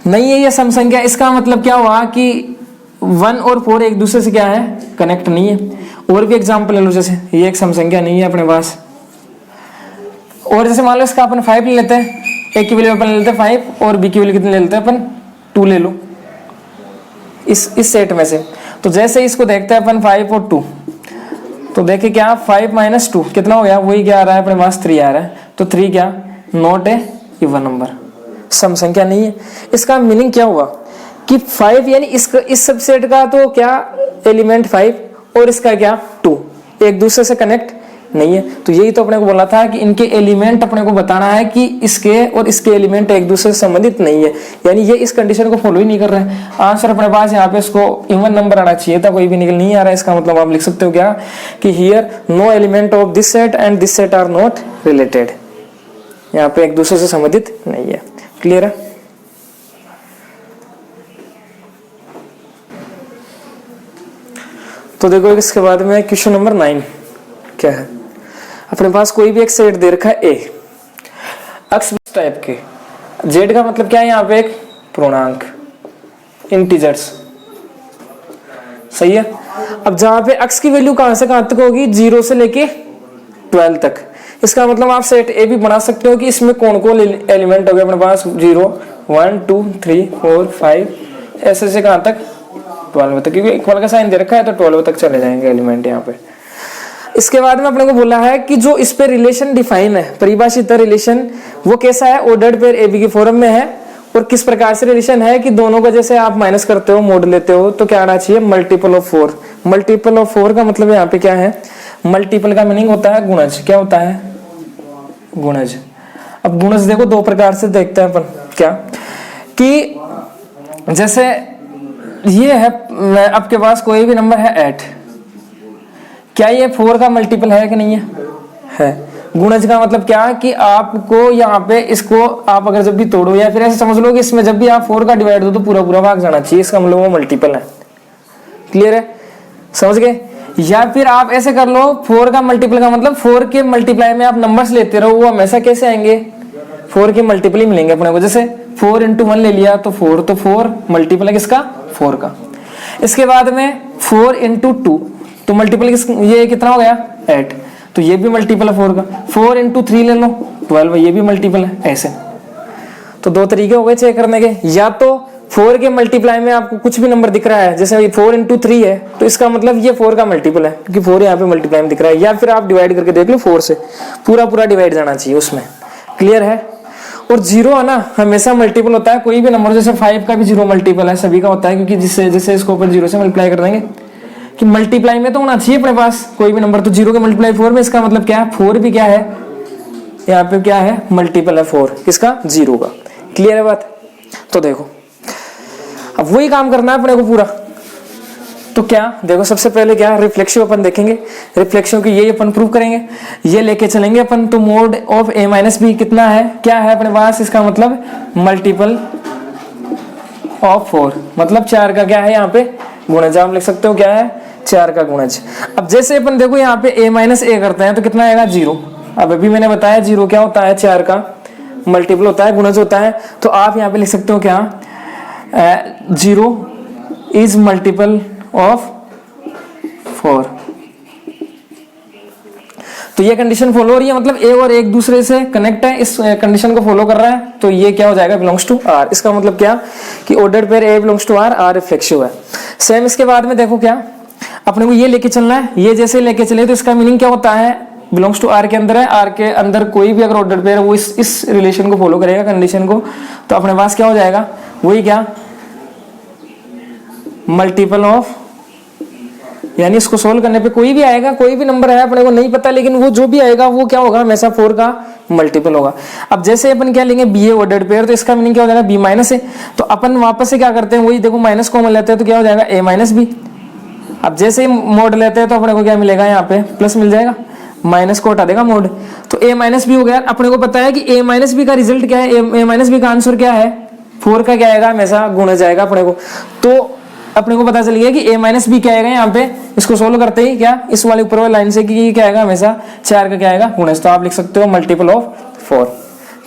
नहीं है ये सम संख्या, इसका मतलब क्या हुआ कि 1 और 4 एक दूसरे से क्या है, कनेक्ट नहीं है। और भी एग्जांपल ले लो, जैसे ये एक सम संख्या नहीं है अपने पास, और जैसे मान लो इसका अपन 5 ले लेते हैं, ए की वैल्यू अपन ले लेते हैं 5 और बी की वैल्यू कितनी ले लेते हैं अपन 2 ले लो इस सेट में से। तो जैसे इसको देखते हैं अपन 5 और 2, तो देखिए क्या 5 - 2 कितना हो गया, वही क्या आ रहा है अपने पास 3 आ रहा है। तो 3 क्या, नॉट ए इवन नंबर, सम संख्या नहीं है। इसका मीनिंग क्या हुआ कि 5 यानी इस सबसेट का तो क्या एलिमेंट 5 और इसका क्या 2 एक दूसरे से कनेक्ट नहीं है। तो यही तो अपने को बोला था कि इनके एलिमेंट अपने को बताना है कि इसके और इसके एलिमेंट एक दूसरे से संबंधित नहीं है, यानी ये इस कंडीशन को फॉलो ही नहीं कर रहे हैं। आंसर अपने पास यहाँ पे इसको इवन नंबर आना चाहिए था, कोई भी निकल नहीं आ रहा है। इसका मतलब आप लिख सकते हो क्या कि here no element of this set and this set are not related, यहाँ पे एक दूसरे से संबंधित नहीं है। क्लियर है। तो देखो इसके बाद में क्वेश्चन नंबर 9 क्या है, अपने पास कोई भी एक सेट दे रखा है ए, अक्स टाइप के, जेड का मतलब क्या है यहाँ पे एक पूर्णांक, इंटीजर्स, सही है। अब जहां पे अक्स की वैल्यू कहां से कहां तक होगी, 0 से लेके 12 तक। इसका मतलब आप सेट ए भी बना सकते हो कि इसमें कौन कौन एलिमेंट हो गए अपने पास, 0 1 2 3 4 5 ऐसे से कहां तक 12 तक, क्योंकि इक्वल का साइन दे रखा है तो 12 तक चले जाएंगे एलिमेंट यहाँ पे। इसके बाद में अपने को बोला है कि जो इस पे रिलेशन डिफाइन है, परिभाषित रिलेशन, वो कैसा है, ऑर्डर्ड पेयर ए बी के फॉर्म में है। और किस प्रकार से रिलेशन है कि दोनों का जैसे आप माइनस करते हो, मोड लेते हो, तो क्या आना चाहिए, मल्टीपल ऑफ 4। मल्टीपल ऑफ 4 का मतलब यहाँ पे क्या है, मल्टीपल का मीनिंग होता है गुणज। क्या होता है, गुणज। अब गुणज देखो दो प्रकार से देखते हैं अपन, क्या कि जैसे ये है, आपके पास कोई भी नंबर है 8, क्या ये 4 का मल्टीपल है कि नहीं है? गुणज का मतलब क्या है कि आपको यहाँ पे इसको आप अगर जब भी तोड़ो या फिर ऐसे समझ लो कि इसमें जब भी आप 4 का डिवाइड दो तो पूरा पूरा भाग जाना चाहिए, इसका मतलब वो मल्टीपल है। क्लियर है, समझ गए। या फिर आप ऐसे कर लो, 4 का मल्टीपल का मतलब 4 के मल्टीप्लाई में आप नंबर्स लेते रहो, वो हमेशा कैसे आएंगे, 4 के मल्टीपल ही मिलेंगे अपने को। जैसे 4 × 1 ले लिया तो 4, तो 4 मल्टीपल है किसका, 4 का। इसके बाद में 4 × 2 तो मल्टीपल ये कितना हो गया 8, तो ये भी मल्टीपल है 4 का। 4 × 3 ले लो 12, ये भी मल्टीपल है। ऐसे तो दो तरीके हो गए चेक करने के, या तो 4 के मल्टीप्लाई में आपको कुछ भी नंबर दिख रहा है, जैसे 4 × 3 है तो इसका मतलब ये 4 का मल्टीपल है क्योंकि 4 यहाँ पे मल्टीप्लाई में दिख रहा है, या फिर आप डिवाइड करके देख लो 4 से, पूरा पूरा डिवाइड जाना चाहिए उसमें। क्लियर है। और जीरो है ना हमेशा मल्टीपल होता है कोई भी नंबर, जैसे 5 का भी जीरो मल्टीपल है, सभी का होता है, क्योंकि जिससे जैसे इसको ऊपर जीरो से मल्टीप्लाई कर देंगे कि मल्टीप्लाई में तो होना चाहिए अपने पास कोई भी नंबर, तो जीरो के मल्टीप्लाई 4 में, इसका मतलब क्या है 4 भी क्या है यहाँ पे क्या है मल्टीपल है 4 किसका, जीरो का। क्लियर है बात। तो देखो अब वही काम करना है अपने को पूरा। तो क्या देखो सबसे पहले क्या रिफ्लेक्शन अपन देखेंगे, रिफ्लेक्शन की ये अपन प्रूव करेंगे, ये लेके चलेंगे अपन। तो mode of a minus B कितना है, क्या है अपने पास, इसका मतलब मल्टीपल ऑफ 4, मतलब 4 का क्या है यहाँ पे गुणज, आप लिख सकते हो क्या है 4 का गुणज। अब जैसे अपन देखो यहाँ पे a माइनस ए करते हैं तो कितना आएगा 0। अब अभी मैंने बताया 0 क्या होता है 4 का मल्टीपल होता है, गुणज होता है। तो आप यहाँ पे लिख सकते हो क्या 0 इज मल्टीपल ऑफ 4। तो ये कंडीशन फॉलो हो रही है, मतलब ए और एक दूसरे से कनेक्ट है, इस कंडीशन को फॉलो कर रहा है। तो ये क्या हो जाएगा बिलोंग्स टू आर। इसका मतलब क्या कि ordered pair A belongs to R, R reflexive है। सेम इसके बाद में देखो क्या अपने को ये लेके चलना है, ये जैसे लेके चले तो इसका मीनिंग क्या होता है बिलोंग्स टू आर के अंदर है, आर के अंदर कोई भी अगर ऑर्डर्ड पेयर है वो इस रिलेशन को फॉलो करेगा कंडीशन को। तो अपने पास क्या हो जाएगा वही क्या मल्टीपल ऑफ, यानी इसको सोल्व करने पे कोई भी आएगा, कोई भी नंबर है अपने को नहीं पता, लेकिन वो जो भी आएगा वो क्या होगा हमेशा 4 का मल्टीपल होगा। अब जैसे अपन क्या लेंगे बी ए ऑर्डर्ड पेयर, तो इसका मीनिंग क्या हो जाएगा बी माइनस ए। तो अपन वापस से क्या करते हैं वही देखो माइनस कॉमन लेते हैं तो क्या हो जाएगा ए माइनस बी। अब जैसे ही मोड लेते हैं तो अपने को क्या मिलेगा यहाँ पे प्लस मिल जाएगा, माइनस को हटा देगा मोड, तो ए माइनस बी हो गया। अपने को पता है कि ए माइनस बी का रिजल्ट क्या है, ए माइनस बी का आंसर क्या है 4 का क्या आएगा हमेशा गुणा जाएगा अपने को। तो अपने को पता चल गया कि a माइनस बी क्या आएगा यहाँ पे, इसको सोल्व करते ही क्या इस वाले ऊपर वाली लाइन से कि क्या आएगा हमेशा 4 का क्या आएगा गुणज। तो आप लिख सकते हो मल्टीपल ऑफ 4।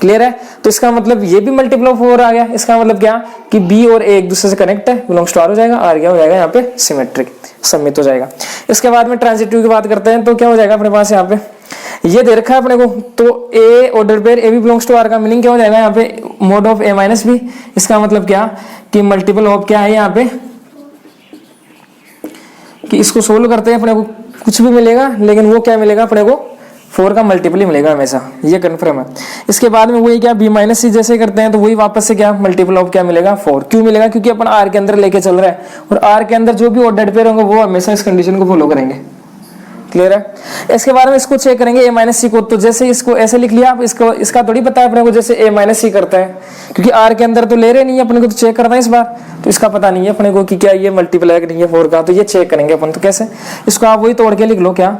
क्लियर है। तो इसका मतलब ये भी मल्टीपल ऑफ 4 आ गया। इसका मतलब क्या कि b और a एक दूसरे से कनेक्ट है, बिलोंग्स टू r हो जाएगा, r क्या हो जाएगा यहाँ पे सिमेट्रिक सम्मित हो जाएगा। इसके बाद में ट्रांजिटिव की बात करते हैं तो क्या हो जाएगा अपने पास यहाँ पे ये दे रखा है अपने को, तो a ऑर्डर पेयर a भी बिलोंग्स टू r का मीनिंग क्या हो जाएगा यहाँ पे mode of a minus B. इसका मतलब क्या कि मल्टीपल ऑफ क्या है यहाँ पे कि इसको सोल्व करते हैं अपने को कुछ भी मिलेगा, लेकिन वो क्या मिलेगा अपने को 4 का मल्टीपल ही मिलेगा हमेशा, ये कन्फर्म है। इसके बाद में वही क्या b माइनस सी जैसे करते हैं तो वही वापस से क्या मल्टीपल ऑफ क्या मिलेगा 4। क्यों मिलेगा क्योंकि अपन r के अंदर लेके चल रहे हैं और r के अंदर जो भी ऑर्डर्ड पेयर होंगे वो हमेशा इस कंडीशन को फॉलो करेंगे। क्लियर है। इसके बारे में इसको चेक करेंगे a माइनस सी को, तो जैसे इसको ऐसे लिख लिया, आप इसको इसका थोड़ी पता है अपने को जैसे a माइनस सी करता है, क्योंकि r के अंदर तो ले रहे नहीं है अपने को, तो चेक करना है इस बार, तो इसका पता नहीं है अपने को कि क्या ये मल्टीपल है कि नहीं है 4 का, तो ये चेक करेंगे अपन। तो कैसे इसको आप वही तोड़ के लिख लो, क्या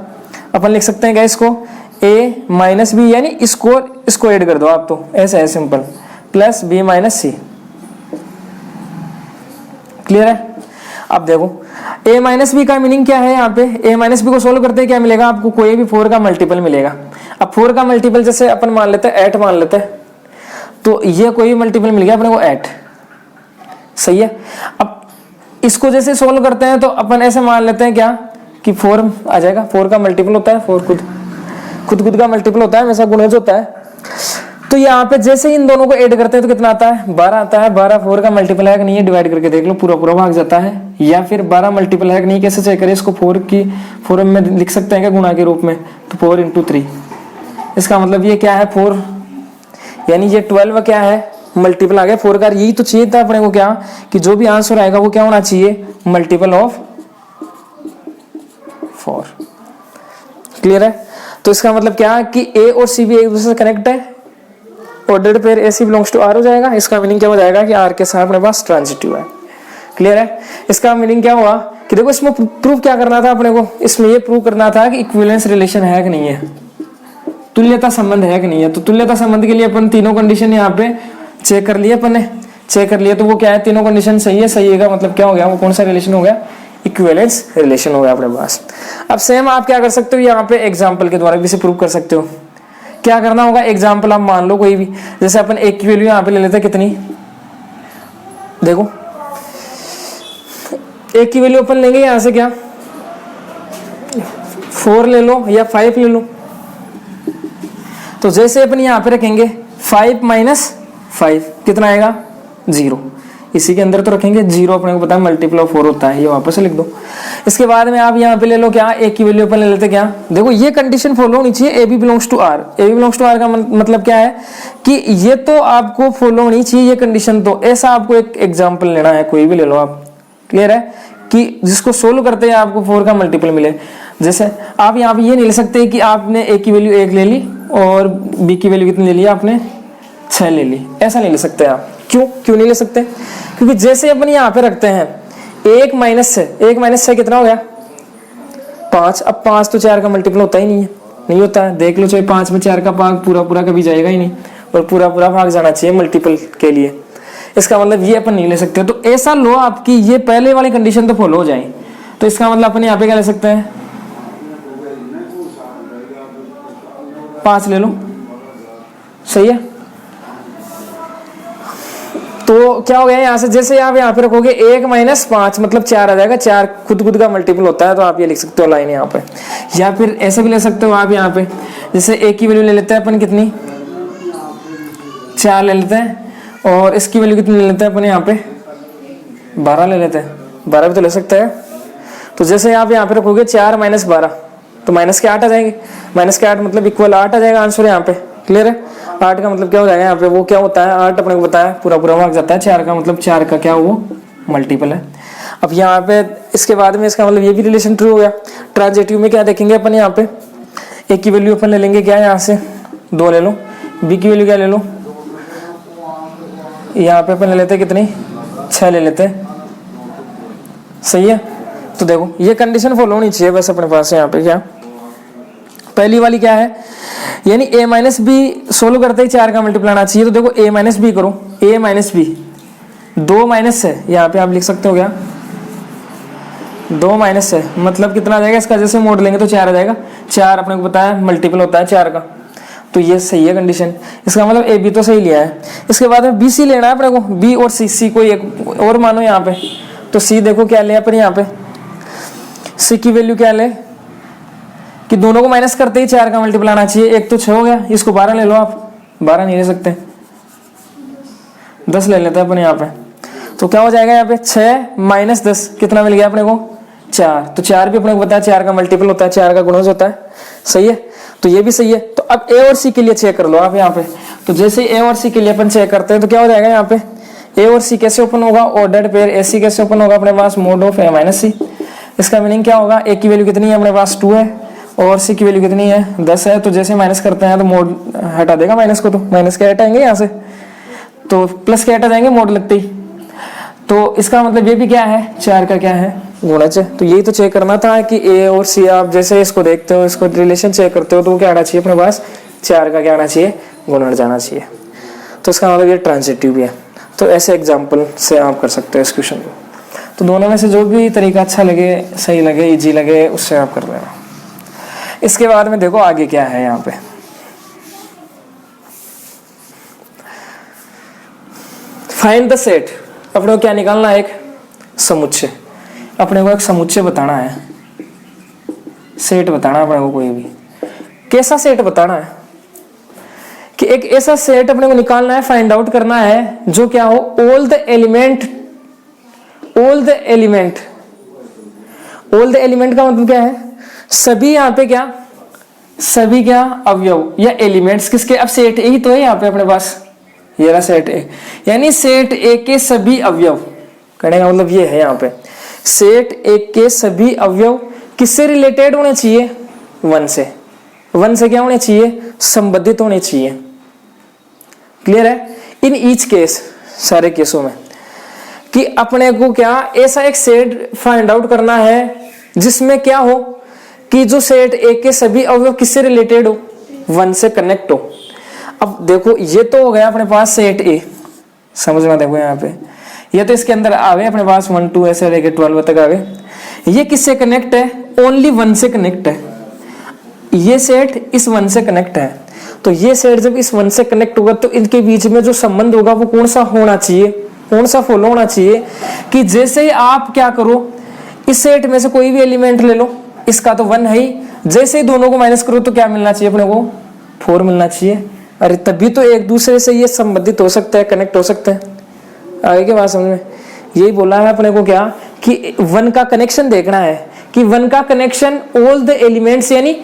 अपन लिख सकते हैं क्या इसको a माइनस बी, यानी इसको ऐड कर दो आप, तो ऐसा है सिंपल, प्लस b माइनस सी। क्लियर है। अब देखो a माइनस बी का मीनिंग क्या है यहाँ पे, a माइनस बी को सोल्व करते हैं क्या मिलेगा आपको कोई भी 4 का मल्टीपल मिलेगा। अब 4 का मल्टीपल जैसे अपन मान लेते हैं 8 मान लेते हैं, तो ये कोई भी मल्टीपल मिल गया अपने को 8, सही है। अब इसको जैसे सोल्व करते हैं तो अपन ऐसे मान लेते हैं क्या कि 4 आ जाएगा, 4 का मल्टीपल होता है, 4 खुद का मल्टीपल होता है, हमेशा गुणज होता है। तो यहाँ पे जैसे ही इन दोनों को ऐड करते हैं तो कितना आता है 12 आता है। 12 4 का मल्टीपल है कि नहीं है, डिवाइड करके देख लो, पूरा पूरा भाग जाता है। या फिर 12 मल्टीपल है कि नहीं, कैसे चेक करें इसको, 4 में लिख सकते हैं क्या गुणा के रूप में, तो 4 × 3। इसका मतलब ये क्या है 4, यानी ये 12 क्या है मल्टीपल आ गया 4 का। यही तो चाहिए था अपने को क्या कि जो भी आंसर आएगा वो क्या होना चाहिए मल्टीपल ऑफ 4। क्लियर है। तो इसका मतलब क्या कि ए और सी भी एक दूसरे से कनेक्ट है, ordered pair A C belongs to R हो जाएगा। इसका मीनिंग क्या हो जाएगा कि आर के साथ अपने पास ट्रांजिटिव है। क्लियर है। इसका मीनिंग क्या हुआ कि देखो इसमें प्रूफ क्या करना था अपने को, इसमें ये प्रूव करना था कि इक्विवेलेंस रिलेशन है कि नहीं है, तुल्यता संबंध है कि नहीं है। तो तुल्यता संबंध के लिए अपन तीनों कंडीशन यहाँ पे चेक कर लिए, अपन ने चेक कर लिए, तो वो क्या है तीनों कंडीशन सही है। सही है का मतलब क्या हो गया, वो कौन सा रिलेशन हो गया, इक्विवेलेंस रिलेशन हो गया अपने पास। अब सेम आप क्या कर सकते हो, यहाँ पे एग्जाम्पल के द्वारा भी इसे प्रूव कर सकते हो। क्या करना होगा, एग्जाम्पल आप मान लो कोई भी, जैसे अपन एक की वैल्यू यहाँ पे ले लेते हैं कितनी, देखो एक की वैल्यू अपन लेंगे यहाँ से क्या 4 ले लो या 5 ले लो। तो जैसे अपन यहाँ पे रखेंगे 5 - 5 कितना आएगा 0, इसी के अंदर तो रखेंगे, 0 अपने को पता है मल्टीपल ऑफ 4 होता है, ये वापस से लिख दो। इसके बाद में आप यहाँ पे ले लो क्या, ए की वैल्यू अपन ले लेते क्या, देखो ये कंडीशन फॉलो होनी चाहिए, A B belongs to R. A B belongs to R का मतलब क्या है कि ये तो आपको फॉलो होनी चाहिए ये कंडीशन। तो ऐसा आपको एक एग्जाम्पल लेना है, कोई भी ले लो आप, क्लियर है, कि जिसको सोल्व करते हैं आपको 4 का मल्टीपल मिले। जैसे आप यहाँ पे ये नहीं ले सकते कि आपने ए की वैल्यू 1 ले ली और बी की वैल्यू कितनी ले ली आपने, 6 ले ली, ऐसा नहीं ले सकते आप। क्यों नहीं ले सकते, क्योंकि जैसे अपन यहाँ पे रखते हैं 1 माइनस 6 कितना हो गया 5। अब 5 तो 4 का मल्टीपल होता ही नहीं होता है, देख लो, चाहे 5 में 4 का भाग पूरा कभी जाएगा ही नहीं, और पूरा भाग जाना चाहिए मल्टीपल के लिए। इसका मतलब ये अपन नहीं ले सकते। तो ऐसा लो आपकी ये पहले वाली कंडीशन तो फॉलो हो जाए, तो इसका मतलब अपन यहाँ पे क्या ले सकते हैं, 5 ले लो, सही है। तो क्या हो गया यहाँ से, जैसे आप यहाँ पे रखोगे 1 माइनस 5 मतलब 4 आ जाएगा, 4 खुद का मल्टीपल होता है, तो आप ये लिख सकते हो लाइन यहाँ पे। या फिर ऐसे भी ले सकते हो आप यहाँ पे, जैसे ए की वैल्यू ले लेते हैं अपन कितनी, 4 ले लेते हैं, और इसकी वैल्यू कितनी ले लेते हैं अपन यहाँ पे 12 ले लेते हैं, 12 भी तो ले सकते हैं। तो जैसे आप यहाँ पे रखोगे 4 माइनस 12 तो माइनस के 8 आ जाएंगे, माइनस के 8 मतलब इक्वल 8 आ जाएगा आंसर यहाँ पे, क्लियर है। 8 का मतलब क्या हो जाएगा यहाँ पे, वो क्या होता है 8 अपने को बताया पूरा भाग जाता है, 4 का मतलब 4 का क्या वो मल्टीपल है। अब यहाँ पे इसके बाद में इसका मतलब ये भी रिलेशन ट्रू हो गया। ट्रांजिटिव में क्या देखेंगे अपन, यहाँ पे ए की वैल्यू अपन ले लेंगे क्या, यहाँ से 2 ले लो, बी की वैल्यू क्या ले लो, यहाँ पे अपन ले लेते कितनी 6 ले लेते, सही है। तो देखो ये कंडीशन फॉलो होनी चाहिए बस अपने पास यहाँ पे। क्या पहली वाली क्या है, यानी a माइनस बी सोल्व करते ही 4 का मल्टीपल आना चाहिए। तो देखो a माइनस बी करो, a माइनस बी 2 माइनस है, यहाँ पे आप लिख सकते हो क्या 2 माइनस है, मतलब कितना आ जाएगा इसका, जैसे मोड लेंगे तो 4 आ जाएगा, 4 अपने को पता है मल्टीपल होता है 4 का, तो ये सही है कंडीशन। इसका मतलब ए बी तो सही लिया है। इसके बाद में बी सी लेना है अपने को, बी और सी कोई एक और मानो यहाँ पे, तो सी देखो क्या ले अपन यहाँ पे, सी की वैल्यू क्या ले कि दोनों को माइनस करते ही 4 का मल्टीपल आना चाहिए। एक तो 6 हो गया, इसको 12 ले लो आप, 12 नहीं ले सकते, 10 ले लेते हैं अपन यहाँ पे। तो क्या हो जाएगा यहाँ पे 6 माइनस 10 कितना मिल गया अपने को 4। तो 4 भी अपने को पता है 4 का मल्टीपल होता है, 4 का गुणज होता है, सही है। तो ये भी सही है। तो अब ए और सी के लिए चेक कर लो आप यहाँ पे। तो जैसे ए और सी के लिए अपन चेक करते हैं तो क्या हो जाएगा यहाँ पे, ए और सी कैसे ओपन होगा, ऑर्डर्ड पेयर ए सी कैसे ओपन होगा अपने पास, मोड ऑफ ए माइनस सी। इसका मीनिंग क्या होगा, ए की वैल्यू कितनी है अपने पास 2 है और सी की वैल्यू कितनी है 10 है। तो जैसे माइनस करते हैं तो मोड हटा देगा माइनस को, तो माइनस के हटाएंगे यहाँ से, तो प्लस के हटा जाएंगे मोड लगते ही। तो इसका मतलब ये भी क्या है 4 का क्या है गुणज है। तो यही तो चेक करना था कि ए और सी आप जैसे इसको देखते हो, इसको रिलेशन चेक करते हो, तो क्या आना चाहिए अपने पास 4 का क्या आना चाहिए गुणज जाना चाहिए। तो इसका मतलब ये ट्रांजिटिव भी है। तो ऐसे एग्जाम्पल से आप कर सकते हो इस क्वेश्चन को। तो दोनों में से जो भी तरीका अच्छा लगे, सही लगे, इजी लगे, उससे आप कर लेना। इसके बाद में देखो आगे क्या है यहाँ पे, फाइंड द सेट। अपने को क्या निकालना है, एक समुच्चय। अपने को एक समुच्चय बताना है, सेट बताना है अपने को। कोई भी कैसा सेट बताना है कि एक ऐसा सेट अपने को निकालना है, फाइंड आउट करना है जो क्या हो, ऑल द एलिमेंट का मतलब क्या है, सभी यहाँ पे क्या, सभी क्या अवयव या एलिमेंट्स किसके, अब सेट ए ही तो है यहाँ पे अपने पास, ये रहा सेट ए, यानी सेट ए के सभी अवयव कहने का मतलब ये है यहाँ पे, सेट ए के सभी अवयव किससे रिलेटेड होने चाहिए, 1 से। 1 से क्या होने चाहिए, संबंधित होने चाहिए। क्लियर है। इन ईच केस, सारे केसों में, कि अपने को क्या ऐसा एक सेट फाइंड आउट करना है जिसमें क्या हो कि जो सेट ए के सभी अवयव किससे रिलेटेड हो, 1 से कनेक्ट हो। अब देखो ये तो हो गया अपने पास सेट ए, समझना देखो यहाँ पे, ये तो इसके अंदर आ गए अपने पास 1 2 ऐसे लेके 12 तक आ गए। ये किससे कनेक्ट है, ओनली 1 से कनेक्ट है। ये सेट इस 1 से कनेक्ट है। तो ये सेट जब इस 1 से कनेक्ट होगा तो इनके बीच में जो संबंध होगा वो कौन सा होना चाहिए, कौन सा फॉलो होना चाहिए कि जैसे ही आप क्या करो, इस सेट में से कोई भी एलिमेंट ले लो, इसका तो 1 है ही, जैसे ही दोनों को माइनस करो तो क्या मिलना चाहिए अपने को, 4 मिलना चाहिए। अरे तभी तो एक दूसरे से ये संबंधित हो सकते हैं, कनेक्ट हो सकते हैं। आगे के बात समझ में? यही बोला है अपने को क्या कि 1 का कनेक्शन देखना है कि 1 का कनेक्शन ऑल द एलिमेंट्स, यानी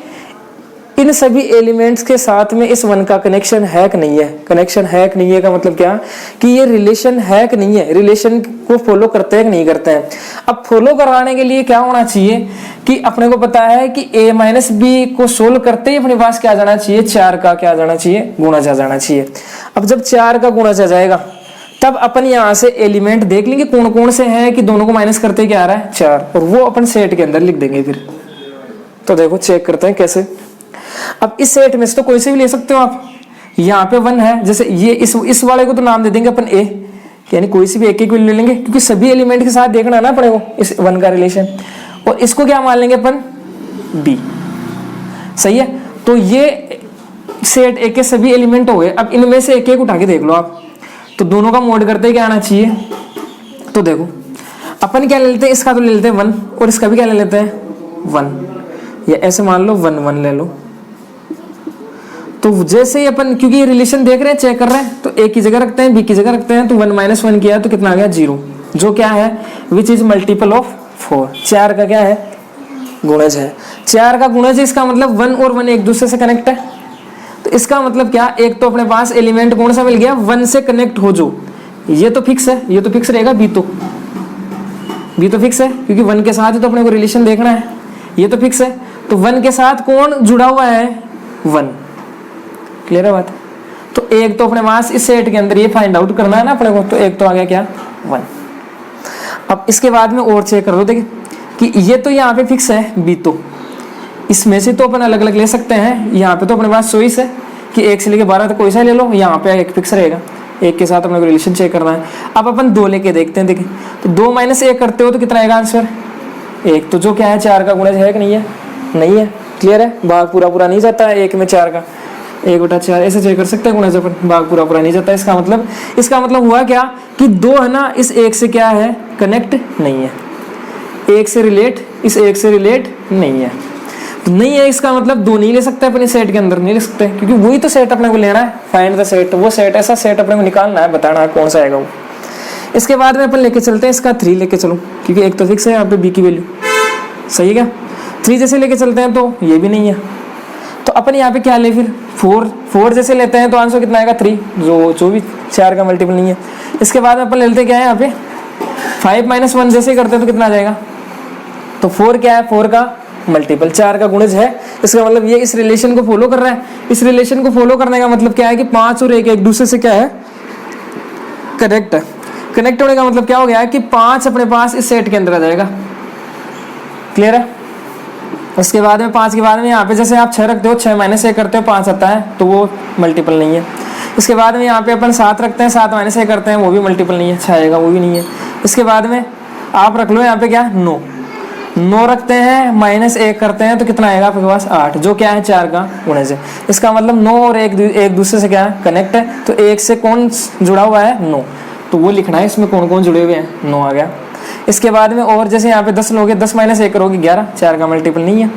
इन सभी एलिमेंट्स के साथ में इस 1 का कनेक्शन है कि नहीं है। कनेक्शन है कि नहीं है का मतलब क्या कि ये रिलेशन है कि नहीं है, रिलेशन को फॉलो करते हैं कि नहीं करते हैं। अब फॉलो कराने के लिए क्या होना चाहिए कि अपने को पता है कि a माइनस बी को सोल्व करते ही अपने पास क्या जाना चाहिए, 4 का क्या जाना चाहिए, गुणा जा जाना चाहिए। अब जब 4 का गुणा जा जाएगा तब अपन यहाँ से एलिमेंट देख लेंगे कौन कौन से हैं कि दोनों को माइनस करते क्या आ रहा है 4, और वो अपन सेट के अंदर लिख देंगे फिर। तो देखो चेक करते हैं कैसे। अब इस सेट में से तो कोई से भी ले सकते हो आप। यहाँ पे 1 है, जैसे ये इस वाले को तो नाम दे देंगे अपन a, यानी कोई सी भी एक एक ले लेंगे क्योंकि सभी एलिमेंट के साथ देखना ना अपने को इस 1 का रिलेशन। और इसको क्या मान लेंगे अपन b, सही है। तो ये सेट a के सभी एलिमेंट हो गए। अब इनमें से एक एक उठा के देख लो आप, तो दोनों का मोड करते क्या आना चाहिए। तो देखो अपन क्या ले लेते हैं, इसका तो ले लेते हैं 1 और इसका भी क्या ले लेते हैं 1, या ऐसे मान लो 1 1 ले लो। तो जैसे ही अपन, क्योंकि ये रिलेशन देख रहे हैं, चेक कर रहे हैं, तो a की जगह रखते हैं, b की जगह रखते हैं, तो 1 माइनस 1 किया तो कितना आ गया 0, जो क्या है विच इज मल्टीपल ऑफ 4। 4 का क्या है गुणज है। 4 का गुणज है, इसका मतलब 1 और 1 एक दूसरे से कनेक्ट है। तो इसका मतलब क्या, एक तो अपने पास एलिमेंट कौन सा मिल गया 1 से कनेक्ट हो जो, ये तो फिक्स है, ये तो फिक्स रहेगा, b तो फिक्स है क्योंकि 1 के साथ ही तो अपने को रिलेशन देखना है, ये तो फिक्स है। तो 1 के साथ कौन जुड़ा हुआ है 1, क्लियर है बात। तो एक तो अपने पास इस सेट के अंदर ये फाइंड आउट करना है ना अपने को, तो एक तो आ गया क्या 1। अब इसके बाद में और चेक कर लो, देखिए कि ये तो यहाँ पे फिक्स है b, तो इसमें से तो अपन अलग अलग ले सकते हैं। यहाँ पे तो अपने पास चॉइस है कि 1 से लेके 12 तक कोई सा ले लो, यहाँ पे एक फिक्स रहेगा, एक के साथ अपने को रिलेशन चेक करना है। अब अपन 2 लेके देखते हैं, देखिए तो 2 माइनस 1 करते हो तो कितना आएगा आंसर 1, तो जो क्या है 4 का गुणज है कि नहीं है, नहीं है, क्लियर है। भाग पूरा नहीं जाता है 1 में 4 का, 1/4 ऐसे चेक कर सकते हैं गुणज अपन, भाग पूरा नहीं जाता। इसका मतलब हुआ क्या कि 2 है ना इस 1 से क्या है कनेक्ट नहीं है, 1 से रिलेट, इस 1 से रिलेट नहीं है, तो नहीं है। इसका मतलब 2 नहीं ले सकते अपने सेट के अंदर, नहीं ले सकते क्योंकि वही तो सेट अपने को लेना है, फाइंड द सेट, वो सेट ऐसा सेट अपने को निकालना है, बताना है कौन सा आएगा वो। इसके बाद में अपन लेके चलते हैं इसका 3 लेके चलो, क्योंकि एक तो फिक्स है यहाँ पे b की वैल्यू, सही है क्या। 3 जैसे लेके चलते हैं तो ये भी नहीं है, तो अपन यहाँ पे क्या ले फिर 4 जैसे लेते हैं तो आंसर कितना आएगा 3, जो भी 4 का मल्टीपल नहीं है। इसके बाद में अपन लेते क्या है यहाँ पे 5 माइनस 1 जैसे करते हैं तो कितना आ जाएगा, तो 4 क्या है 4 का मल्टीपल, 4 का गुणज है। इसका मतलब ये इस रिलेशन को फॉलो कर रहा है। इस रिलेशन को फॉलो करने का मतलब क्या है कि 5 और 1 एक दूसरे से क्या है कनेक्ट है। कनेक्ट होने का मतलब क्या हो गया है कि 5 अपने पास इस सेट के अंदर आ जाएगा, क्लियर है। उसके बाद में 5 के बाद में यहाँ पे जैसे आप 6 रखते हो, 6 माइनस 1 करते हो 5 आता है, तो वो मल्टीपल नहीं है। इसके बाद में यहाँ पे अपन 7 रखते हैं, 7 माइनस 1 करते हैं, वो भी मल्टीपल नहीं है, 6 आएगा, वो भी नहीं है। इसके बाद में आप रख लो यहाँ पे क्या 9 रखते हैं, माइनस 1 करते हैं तो कितना आएगा आपके पास 8, जो क्या है 4 का गुणज है। इसका मतलब 9 और 1 एक दूसरे से क्या है कनेक्ट है, तो 1 से कौन जुड़ा हुआ है 9, तो वो लिखना है इसमें कौन कौन जुड़े हुए हैं, 9 आ गया। इसके बाद में और जैसे यहाँ पे 10 लोगे, 10 माइनस 1 करोगे 11, 4 का मल्टीपल नहीं है।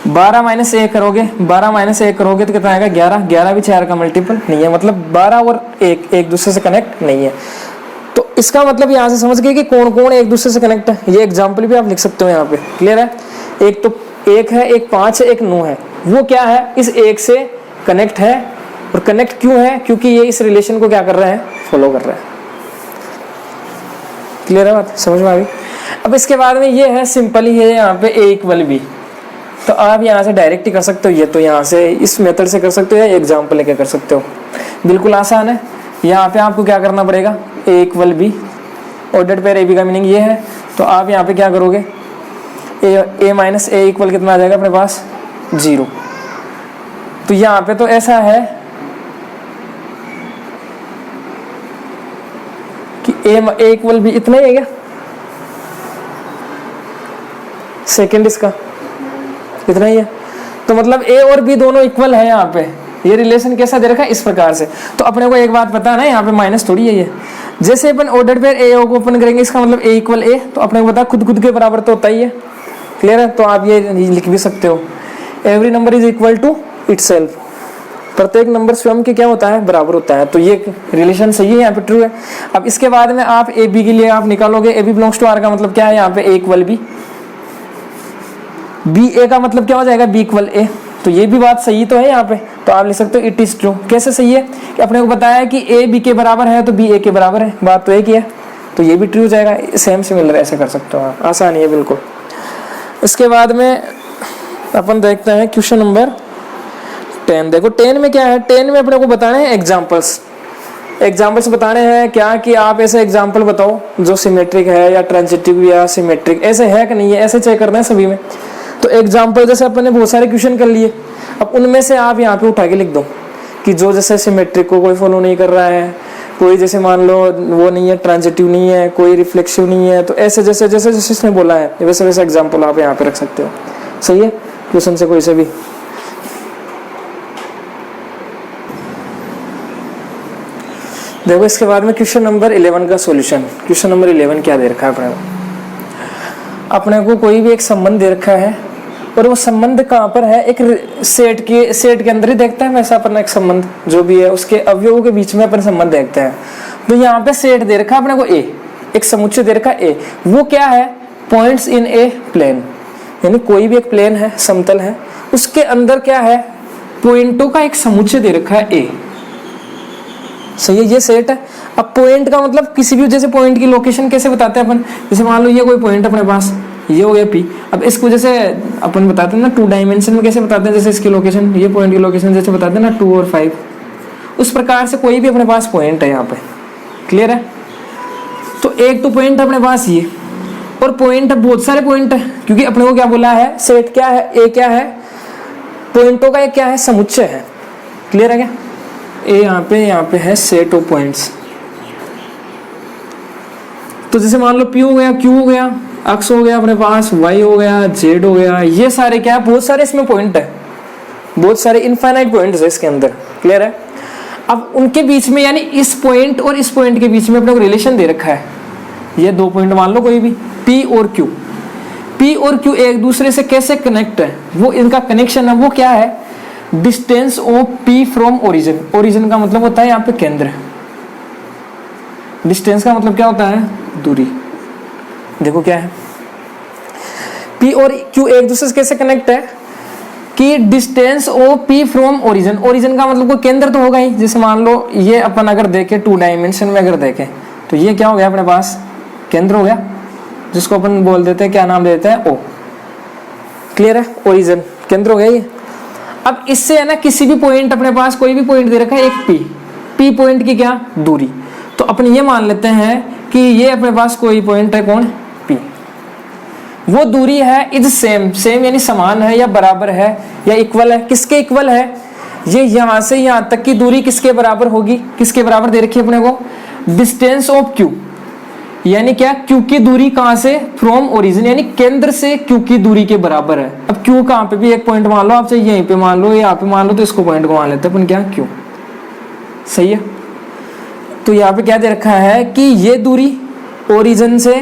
12 माइनस 1 करोगे, 12 माइनस 1 करोगे तो कितना आएगा 11, 11 भी 4 का मल्टीपल नहीं है, मतलब 12 और 1 एक दूसरे से कनेक्ट नहीं है। तो इसका मतलब यहाँ से समझ गए कि कौन कौन एक दूसरे से कनेक्ट है। ये एग्जाम्पल भी आप लिख सकते हो यहाँ पे, क्लियर है। एक तो 1 है, एक 5 है, एक 9 है, वो क्या है इस 1 से कनेक्ट है। और कनेक्ट क्यों है, क्योंकि ये इस रिलेशन को क्या कर रहा है फॉलो कर रहा है, क्लियर है बात, समझ में आ गई। अब इसके बाद में ये है सिंपल ही है यहाँ पे a इक्वल b, तो आप यहाँ से डायरेक्ट ही कर सकते हो, ये तो यहाँ से इस मेथड से कर सकते हो या एग्जाम्पल लेके कर सकते हो, बिल्कुल आसान है। यहाँ पे आपको क्या करना पड़ेगा a equal b, ordered pair ab का मीनिंग ये है, तो आप यहाँ पे क्या करोगे a माइनस a इक्वल कितना आ जाएगा अपने पास 0। तो यहाँ पे तो ऐसा है कि a इक्वल b इतना ही है क्या, सेकेंड इसका इतना ही है, तो मतलब a और b दोनों इक्वल है। यहाँ पे ये रिलेशन कैसा दे रखा है इस प्रकार से। तो अपने को एक बात पता है ना, यहाँ पे माइनस थोड़ी है ये, जैसे अपन ऑर्डर पेयर a को ओपन करेंगे, इसका मतलब a इक्वल a, तो अपने को पता खुद के बराबर तो होता ही है, क्लियर है। तो आप ये लिख भी सकते हो every number is equal to itself, प्रत्येक नंबर स्वयं के क्या होता है, बराबर होता है। तो ये रिलेशन सही है, यहाँ पे ट्रू है। अब इसके बाद में आप ए बी के लिए आप निकालोगे, A B belongs to R का मतलब क्या है, यहाँ पे A equal B, B A का मतलब क्या हो जाएगा, बी इक्वल ए। तो ये भी बात सही तो है यहाँ पे, तो आप लिख सकते हो इट इज ट्रू। कैसे सही है कि अपने को बताया है कि ए बी के बराबर है तो बी ए के बराबर है, बात तो एक ही है, तो ये भी ट्रू हो जाएगा। सेम सिमिलर ऐसे कर सकते हो आप, आसानी है बिल्कुल। इसके बाद में अपन देखते हैं क्वेश्चन नंबर 10। देखो 10 में क्या है, 10 में अपने को बताने हैं एग्जाम्पल्स बताने हैं क्या, कि आप ऐसे एग्जाम्पल बताओ जो सिमेट्रिक है या ट्रांजिटिव या सिमेट्रिक, ऐसे है कि नहीं है, ऐसे चेक करना है सभी में। तो एग्जाम्पल जैसे अपन ने बहुत सारे क्वेश्चन कर लिए, अब उनमें से आप यहाँ पे उठा के लिख दो कि जो जैसे सिमेट्रिक को कोई फॉलो नहीं कर रहा है, कोई जैसे मान लो वो नहीं है, ट्रांजिटिव नहीं है, कोई रिफ्लेक्सिव नहीं है, तो ऐसे जैसे जैसे जैसे इसने बोला है वैसे वैसे एग्जाम्पल आप यहाँ पे रख सकते हो। सही है, क्वेश्चन से कोई से भी। देखो इसके बाद में क्वेश्चन नंबर 11 का सॉल्यूशन। क्वेश्चन नंबर 11 क्या दे रखा है अपने को कोई भी एक संबंध दे रखा है, और वो संबंध कहाँ पर है, एक सेट के अंदर ही देखते हैं वैसा अपन एक संबंध जो भी है उसके अवयवों के बीच में अपन संबंध देखते हैं। तो यहाँ पे सेट दे रखा है अपने को ए, एक समुच्चय दे रखा है ए, वो क्या है, पॉइंट्स इन ए प्लेन, यानी कोई भी एक प्लेन है, समतल है, उसके अंदर क्या है, पॉइंटों का एक समुच्चय दे रखा है ए। सही है, ये सेट है। अब पॉइंट का मतलब किसी भी, जैसे पॉइंट की लोकेशन कैसे बताते हैं अपन, जैसे मान लो ये कोई पॉइंट अपने पास, ये हो गया पी। अब इसको जैसे अपन बताते हैं ना 2 डायमेंशन में, कैसे बताते हैं, जैसे इसकी लोकेशन, ये पॉइंट की लोकेशन जैसे बताते हैं ना 2 और 5, उस प्रकार से कोई भी अपने पास पॉइंट है यहाँ पे। क्लियर है, तो एक तो पॉइंट अपने पास ये, और पॉइंट बहुत सारे पॉइंट है, क्योंकि अपने को क्या बोला है, सेट क्या है, ए क्या है, पॉइंटों का एक क्या है, समुच्चय है। क्लियर है क्या, ए यहाँ पे है सेट ऑफ पॉइंट्स। तो जैसे मान लो पी हो गया, क्यू हो गया, एक्स हो गया अपने पास, वाई हो गया, जेड हो गया, ये सारे क्या है, बहुत सारे इसमें पॉइंट है, बहुत सारे इनफाइनाइट पॉइंट्स है इसके अंदर। क्लियर है, अब उनके बीच में, यानी इस पॉइंट और इस पॉइंट के बीच में अपने को रिलेशन दे रखा है। ये 2 पॉइंट मान लो कोई भी, पी और क्यू, पी और क्यू एक दूसरे से कैसे कनेक्ट है, वो इनका कनेक्शन है, वो क्या है, distance of P from origin. Origin का मतलब होता है यहाँ पे केंद्र, डिस्टेंस का मतलब क्या होता है, दूरी। देखो क्या है, पी और क्यू एक दूसरे से कैसे कनेक्ट है, कि distance of P from origin. Origin का मतलब कोई केंद्र तो होगा ही, जैसे मान लो ये अपन अगर देखें 2 डायमेंशन में अगर देखें, तो ये क्या हो गया अपने पास, केंद्र हो गया, जिसको अपन बोल देते हैं, क्या नाम देते हैं, ओ। क्लियर है, ओरिजिन केंद्र हो गया ये। अब इससे है ना, किसी भी पॉइंट अपने पास कोई भी पॉइंट दे रखा है, एक पी पॉइंट की क्या दूरी, तो अपन ये मान लेते हैं कि ये अपने पास कोई पॉइंट है, कौन, पी, वो दूरी है इज सेम यानी समान है या बराबर है या इक्वल है। किसके इक्वल है, ये यहां से यहां तक की दूरी किसके बराबर होगी, किसके बराबर दे रखी है अपने को, डिस्टेंस ऑफ क्यू, यानी क्या, क्यू की दूरी कहां से, फ्रॉम ओरिजिन, यानी केंद्र से क्यू की दूरी के बराबर है। अब क्यू कहां पे भी एक पॉइंट मान लो आप, चाहे यहीं पे मान लो, यहाँ पे मान लो, तो इसको पॉइंट को मान लेते हैं अपन, क्या, क्यू। सही है, तो यहाँ पे क्या दे रखा है कि ये दूरी ओरिजिन से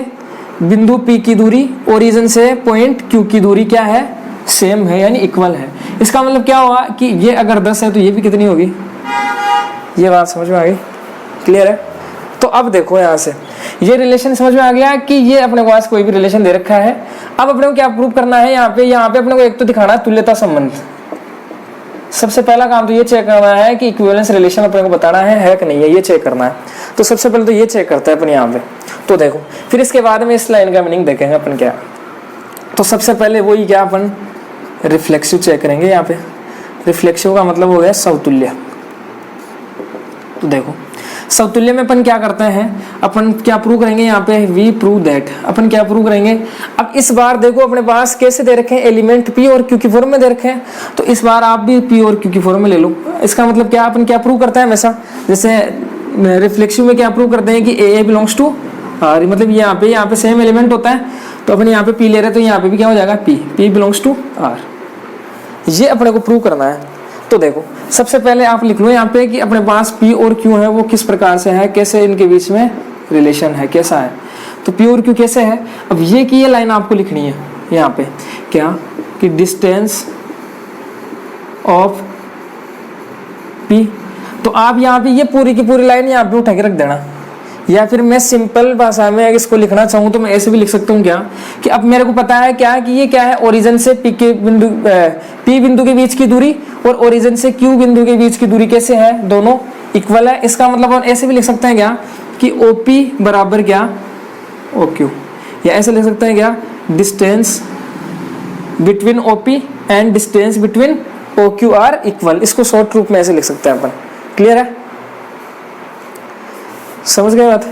बिंदु पी की दूरी, ओरिजिन से पॉइंट क्यू की दूरी क्या है, सेम है यानी इक्वल है। इसका मतलब क्या हुआ कि ये अगर 10 है तो ये भी कितनी होगी, ये बात समझ में आ गई। क्लियर है, तो अब देखो यहाँ से ये रिलेशन समझ में आ गया कि ये अपने पास कोई भी रिलेशन दे रखा है। अब अपने को क्या प्रूव करना है, यहाँ पे अपने को एक तो दिखाना है तुल्यता संबंध। सबसे पहला काम तो ये चेक करना है कि इक्विवेलेंस रिलेशन अपने को बताना है कि नहीं है, ये चेक करना है। तो सबसे पहले तो ये चेक करते हैं अपन यहाँ पे। तो देखो फिर इसके बाद में इस लाइन का मीनिंग देखेंगे अपन क्या। तो सबसे पहले वही क्या, अपन रिफ्लेक्सिव चेक करेंगे। यहाँ पे रिफ्लेक्सिव का मतलब हो गया समतुल्य। तो देखो समतुल्य में अपन क्या करते हैं, अपन क्या प्रूव करेंगे, यहाँ पे वी प्रूव दैट, अपन क्या प्रूव करेंगे। अब इस बार देखो अपने पास कैसे दे रखे हैं, एलिमेंट पी और क्यू की फॉर्म में दे रखे हैं। तो इस बार आप भी पी और क्यू की फॉर्म में ले लो। इसका मतलब क्या, अपन क्या प्रूव करते हैं हमेशा, जैसे रिफ्लेक्सिव में क्या प्रूव करते हैं कि ए बिलोंग्स टू आर, मतलब यहाँ पे सेम एलिमेंट होता है। तो अपन यहाँ पे पी ले रहे हैं, तो यहाँ पे भी क्या हो जाएगा, पी बिलोंग्स टू आर। ये अपने को प्रूव करना है। तो देखो सबसे पहले आप लिख लो यहाँ पे कि अपने पास P और Q है वो किस प्रकार से है, कैसे इनके बीच में रिलेशन है, कैसा है। तो P और Q कैसे है, अब ये की ये लाइन आपको लिखनी है यहाँ पे क्या, कि डिस्टेंस ऑफ पी। तो आप यहाँ पे ये पूरी की पूरी लाइन यहाँ पे उठा के रख देना, या फिर मैं सिंपल भाषा में अगर इसको लिखना चाहूँ तो मैं ऐसे भी लिख सकता हूँ क्या कि अब मेरे को पता है क्या कि ये क्या है, ओरिजिन से पी के बिंदु पी बिंदु के बीच की दूरी और ओरिजिन से क्यू बिंदु के बीच की दूरी कैसे है, दोनों इक्वल है। इसका मतलब हम ऐसे भी लिख सकते हैं क्या कि OP बराबर क्या OQ, या ऐसे लिख सकते हैं क्या distance between OP and distance between OQ are equal. इसको शॉर्ट रूप में ऐसे लिख सकते हैं अपन। क्लियर है, समझ गए बात?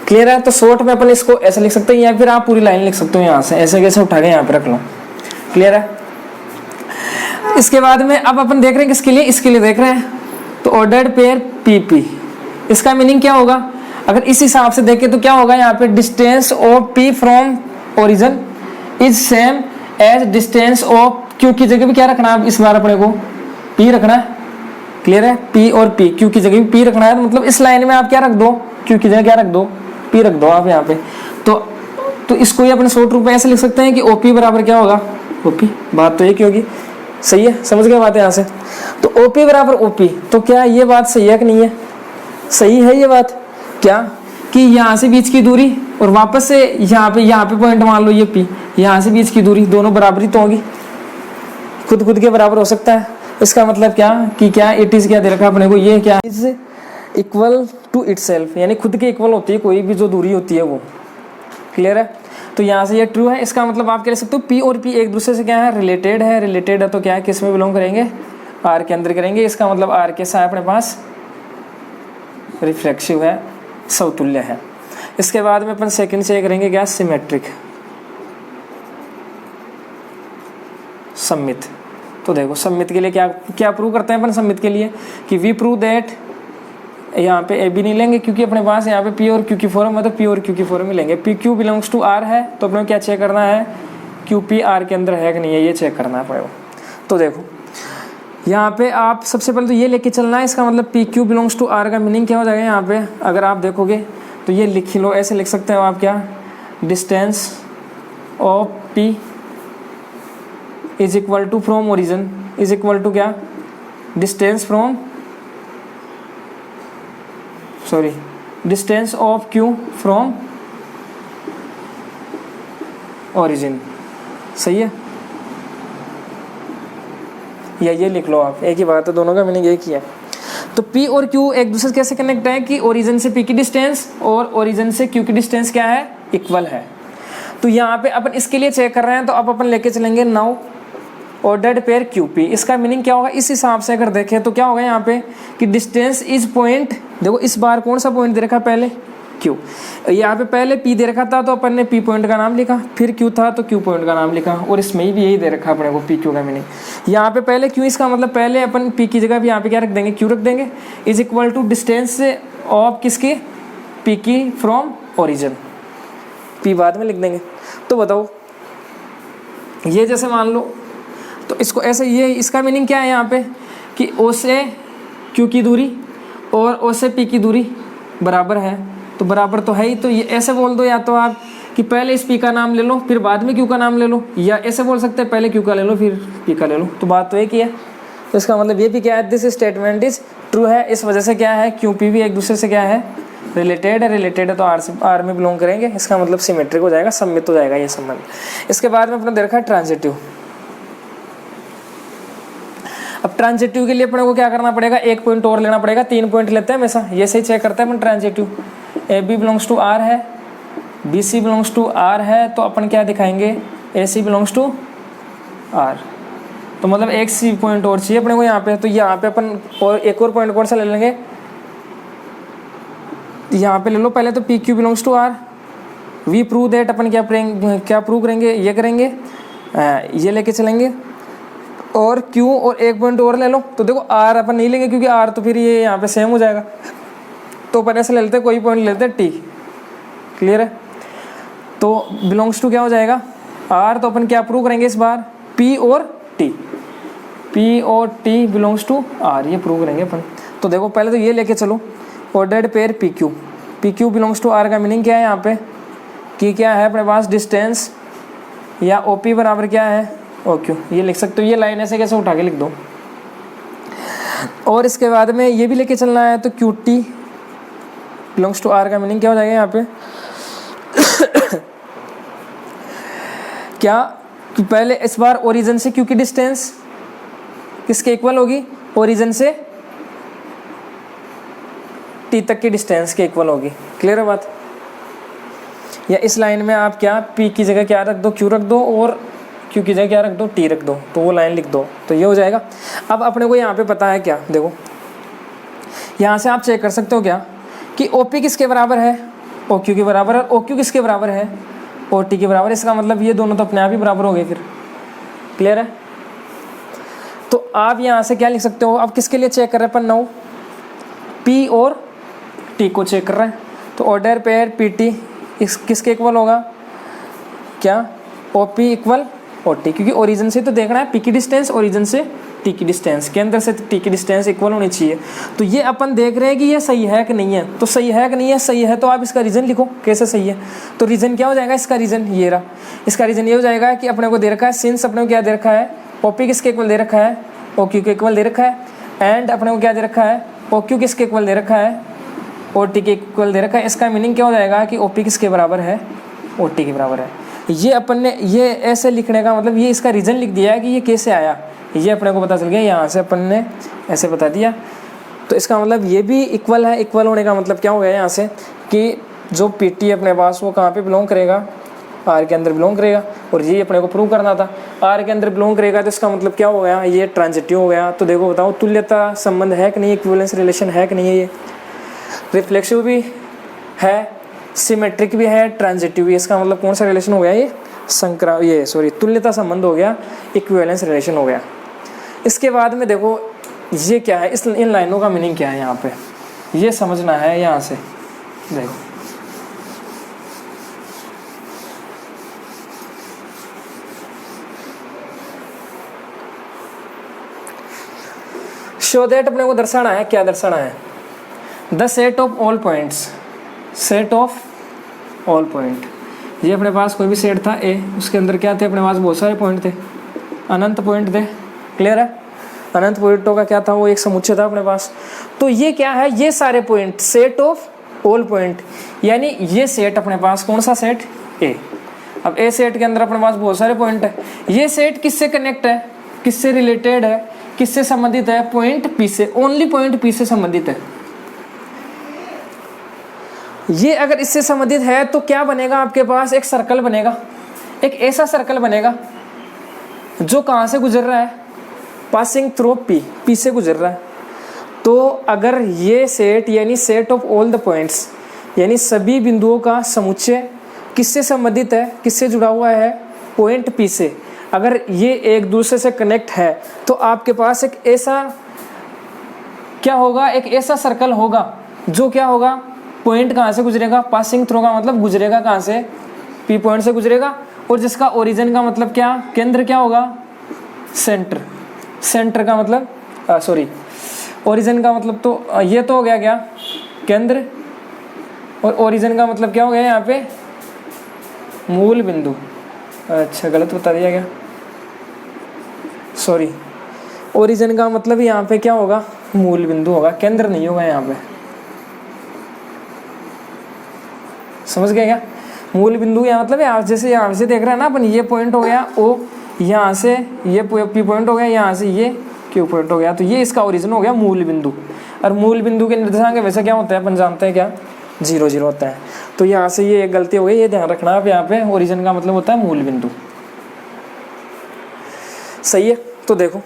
क्लियर है। तो शॉर्ट में अपन इसको ऐसे लिख सकते हैं, या फिर आप पूरी लाइन लिख सकते हो यहाँ से, ऐसे कैसे उठा के यहाँ पे रख लो। क्लियर है। इसके बाद में अब अपन देख रहे हैं किसके लिए, इसके लिए देख रहे हैं। तो ऑर्डर्ड पेयर PP, इसका मीनिंग क्या होगा अगर इस हिसाब से देखें तो क्या होगा यहाँ पे, distance of P from origin is same as distance of Q की जगह भी क्या रखना है इस बार अपने को P रखना है। क्लियर है, P और P, Q की जगह भी P रखना है। तो मतलब इस लाइन में आप क्या रख दो, Q की जगह क्या रख दो, P रख दो आप यहाँ पे। तो इसको ही अपने शॉर्ट रूप में ऐसे लिख सकते हैं कि OP बराबर क्या होगा OP। बात तो एक ही होगी, सही है, समझ गए बात यहाँ से। तो OP बराबर OP, तो क्या ये बात सही है कि नहीं है, सही है ये बात क्या कि यहाँ से बीच की दूरी और वापस से यहाँ पे पॉइंट मान लो ये P, यहाँ से बीच की दूरी दोनों बराबरी तो होगी, खुद के बराबर हो सकता है। इसका मतलब क्या कि क्या इट इज क्या दे रखा अपने को, ये क्या इज इक्वल टू इटसेल्फ, यानी खुद के इक्वल होती है कोई भी जो दूरी होती है वो। क्लियर है। तो यहाँ से ये ट्रू है। इसका मतलब आप कह सकते हो P और P एक दूसरे से क्या है, रिलेटेड है तो क्या है, किस में बिलोंग करेंगे, R के अंदर करेंगे। इसका मतलब R कैसा है अपने पास, रिफ्लेक्सिव है, समतुल्य है। इसके बाद में अपन सेकंड से करेंगे क्या, सिमेट्रिक, सम्मित। तो देखो सम्मित के लिए क्या प्रूव करते हैं अपन सम्मित के लिए कि वी प्रूव दैट, यहाँ पे AB नहीं लेंगे क्योंकि अपने पास यहाँ पे P और Q की फॉर्म है, तो P और Q की फॉर्म ही लेंगे। PQ बिलोंग्स टू R है, तो अपने क्या चेक करना है, QP R के अंदर है कि नहीं है, ये चेक करना है अपने को। तो देखो यहाँ पे आप सबसे पहले तो ये लेके चलना है। इसका मतलब PQ बिलोंग्स टू R का मीनिंग क्या हो जाएगा, यहाँ पे अगर आप देखोगे तो ये लिख लो, ऐसे लिख सकते हो आप क्या, distance of P is equal to from origin is equal to क्या, distance of Q from origin. सही है, या ये लिख लो आप, एक ही बात है, दोनों का मीनिंग एक ही है। तो P और Q एक दूसरे से कैसे कनेक्ट है कि ओरिजिन से P की डिस्टेंस और ओरिजिन से Q की डिस्टेंस क्या है, इक्वल है। तो यहाँ पे अपन इसके लिए चेक कर रहे हैं, तो अब अपन लेके चलेंगे नाउ ऑर्डर्ड पेयर QP। इसका मीनिंग क्या होगा, इस हिसाब से अगर देखें तो क्या होगा यहाँ पे कि डिस्टेंस इज पॉइंट, देखो इस बार कौन सा पॉइंट दे रखा पहले, Q। यहाँ पे पहले P दे रखा था तो अपन ने P पॉइंट का नाम लिखा, फिर Q था तो Q पॉइंट का नाम लिखा, और इसमें भी यही दे रखा अपने को PQ का मीनिंग। यहाँ पे पहले Q, इसका मतलब पहले अपन P की जगह भी यहाँ पे क्या रख देंगे, Q रख देंगे, is equal to distance of किसके, P की फ्रॉम ओरिजिन, P बाद में लिख देंगे। तो बताओ ये जैसे मान लो, तो इसको ऐसे, ये इसका मीनिंग क्या है यहाँ पे कि O से Q की दूरी और O से P की दूरी बराबर है, तो बराबर तो है ही। तो ये ऐसे बोल दो या तो आप कि पहले इस P का नाम ले लो फिर बाद में Q का नाम ले लो, या ऐसे बोल सकते हैं पहले Q का ले लो फिर P का ले लो, तो बात तो एक ही है। तो इसका मतलब ये भी क्या है, दिस स्टेटमेंट इज ट्रू है। इस वजह से क्या है, QP भी एक दूसरे से क्या है, रिलेटेड है तो R में बिलोंग करेंगे। इसका मतलब सिमेट्रिक हो जाएगा, सम्मित हो जाएगा ये संबंध। इसके बाद में अपना दे रखा है ट्रांजिटिव। अब ट्रांजिटिव के लिए अपने को क्या करना पड़ेगा, एक पॉइंट और लेना पड़ेगा, 3 पॉइंट लेते हैं हमेशा, ये सही चेक करते हैं अपन। Transitive AB belongs to R है, BC बिलोंग्स टू R है, तो अपन क्या दिखाएंगे, AC बिलोंग्स टू R। तो मतलब एक सी पॉइंट और चाहिए अपने को यहाँ पे, तो यहाँ पे अपन और एक और पॉइंट कौन सा ले लेंगे, यहाँ पे ले लो पहले तो PQ belongs to R। We prove that, अपन क्या प्रूव करेंगे, ये करेंगे, ये लेके चलेंगे, और Q और एक पॉइंट और ले लो। तो देखो R अपन नहीं लेंगे क्योंकि R तो फिर ये यहाँ पे सेम हो जाएगा, तो अपन ऐसे ले लेते हैं, कोई पॉइंट लेते हैं T। क्लियर है। तो बिलोंग्स टू क्या हो जाएगा R, तो अपन क्या प्रूव करेंगे इस बार, P और T बिलोंग्स टू R, ये प्रूव करेंगे अपन। तो देखो पहले तो ये लेके चलो, ordered pair PQ belongs to R का मीनिंग क्या है यहाँ पे कि क्या है अपने पास, डिस्टेंस या OP बराबर क्या है, ओ क्यू, ये लिख सकते हो, ये लाइन ऐसे कैसे उठा के लिख दो। और इसके बाद में ये भी लेके चलना है, तो Q T belongs to R का मीनिंग क्या हो जाएगा यहाँ पे क्या कि पहले इस बार ओरिजिन से क्यू की डिस्टेंस किसके इक्वल होगी, ओरिजिन से टी तक की डिस्टेंस के इक्वल होगी। क्लियर है बात। या इस लाइन में आप क्या पी की जगह क्या रख दो, क्यू रख दो, और क्यू की जगह क्या रख दो, टी रख दो, तो वो लाइन लिख दो, तो ये हो जाएगा। अब अपने को यहाँ पे पता है क्या, देखो यहाँ से आप चेक कर सकते हो क्या कि ओ पी किसके बराबर है, ओ क्यू के बराबर, और ओ क्यू किसके बराबर है, ओ टी के बराबर। इसका मतलब ये दोनों तो अपने आप ही बराबर हो गए फिर। क्लियर है। तो आप यहाँ से क्या लिख सकते हो, अब किसके लिए चेक कर रहे हैं अपन, नाउ पी और टी को चेक कर रहे हैं, तो ऑर्डर पेयर पी टी इस किसके इक्वल होगा, क्या O P equal O T, क्योंकि ओरिजिन से तो देखना है पी की डिस्टेंस, ओरिजिन से टी की डिस्टेंस, केंद्र से टी की डिस्टेंस इक्वल होनी चाहिए। तो ये अपन देख रहे हैं कि ये सही है कि नहीं है, तो सही है कि नहीं है, सही है तो आप इसका रीज़न लिखो कैसे सही है। तो रीज़न क्या हो जाएगा, इसका रीज़न ये रहा, इसका रीज़न ये हो जाएगा कि अपने को दे रखा है, सिंस अपने को क्या दे रखा है, ओ पी किसके इक्वल दे रखा है, ओ क्यू के इक्वल दे रखा है, एंड अपने को क्या दे रखा है, ओ क्यू किसके इक्वल दे रखा है, ओ टी के इक्वल दे रखा है। इसका मीनिंग क्या हो जाएगा कि ओ पी किसके बराबर है, ओ टी के बराबर है। ये अपन ने ये ऐसे लिखने का मतलब ये इसका रीज़न लिख दिया है कि ये कैसे आया, ये अपने को पता चल गया, यहाँ से अपन ने ऐसे बता दिया। तो इसका मतलब ये भी इक्वल है, इक्वल होने का मतलब क्या हो गया यहाँ से कि जो पी टी अपने पास वो कहाँ पे बिलोंग करेगा, आर के अंदर बिलोंग करेगा, और ये अपने को प्रूव करना था आर के अंदर बिलोंग करेगा। तो इसका मतलब क्या हो गया, ये ट्रांजिटिव हो गया। तो देखो बताओ तुल्यता संबंध है कि नहीं, इक्विवेलेंस रिलेशन है कि नहीं है, ये रिफ्लेक्सिव भी है, सिमेट्रिक भी है, ट्रांजिटिव भी। इसका मतलब कौन सा रिलेशन हो गया, ये तुल्यता संबंध हो गया, इक्विवेलेंस रिलेशन हो गया। इसके बाद में देखो ये क्या है, इस इन लाइनों का मीनिंग क्या है, यहाँ पे ये समझना है। यहाँ से देखो शो दैट अपने को दर्शाना है, क्या दर्शाना है, the set of all points, set of all point. ये अपने पास कोई भी सेट था ए, उसके अंदर क्या थे, अपने पास बहुत सारे पॉइंट थे, अनंत पॉइंट थे। क्लियर है। अनंत पॉइंटों का क्या था, वो एक समुच्चय था अपने पास। तो ये क्या है, ये सारे point, set of all point, यानी ये सेट अपने पास कौन सा सेट, ए। अब ए सेट के अंदर अपने पास बहुत सारे पॉइंट है। ये सेट किससे कनेक्ट है, किससे रिलेटेड है, किससे संबंधित है, पॉइंट पी से, ओनली पॉइंट पी से संबंधित है। ये अगर इससे संबंधित है तो क्या बनेगा, आपके पास एक सर्कल बनेगा, एक ऐसा सर्कल बनेगा जो कहाँ से गुजर रहा है, पासिंग थ्रू पी, पी से गुजर रहा है। तो अगर ये सेट यानी set of all the points, यानी सभी बिंदुओं का समुच्चय किससे संबंधित है, किससे जुड़ा हुआ है, पॉइंट पी से, अगर ये एक दूसरे से कनेक्ट है तो आपके पास एक ऐसा क्या होगा, एक ऐसा सर्कल होगा जो क्या होगा, पॉइंट कहाँ से गुजरेगा, पासिंग थ्रू का मतलब गुजरेगा कहाँ से, पी पॉइंट से गुजरेगा, और जिसका ओरिजिन का मतलब क्या, केंद्र क्या होगा, सेंटर, सेंटर का मतलब ओरिजिन का मतलब तो ये तो हो गया क्या, केंद्र, और ओरिजिन का मतलब क्या हो गया यहाँ पे, मूल बिंदु। अच्छा गलत बता दिया क्या, सॉरी, ओरिजिन का मतलब यहाँ पे क्या होगा, मूल बिंदु होगा, केंद्र नहीं होगा यहाँ पे। समझ गए क्या, मूल बिंदु यहाँ मतलब है, जैसे यहाँ से देख रहे हैं ना अपन, ये पॉइंट हो गया ओ, यहाँ से ये पी पॉइंट हो गया, यहाँ से ये क्यू पॉइंट हो गया, तो ये इसका ओरिजिन हो गया मूल बिंदु। और मूल बिंदु के निर्देशांक वैसे क्या होता है, अपन जानते हैं क्या, 0 0 होता है। तो यहाँ से ये एक गलती हो गई, ये ध्यान रखना आप, यहाँ पे ओरिजिन का मतलब होता है मूल बिंदु। सही है। तो देखो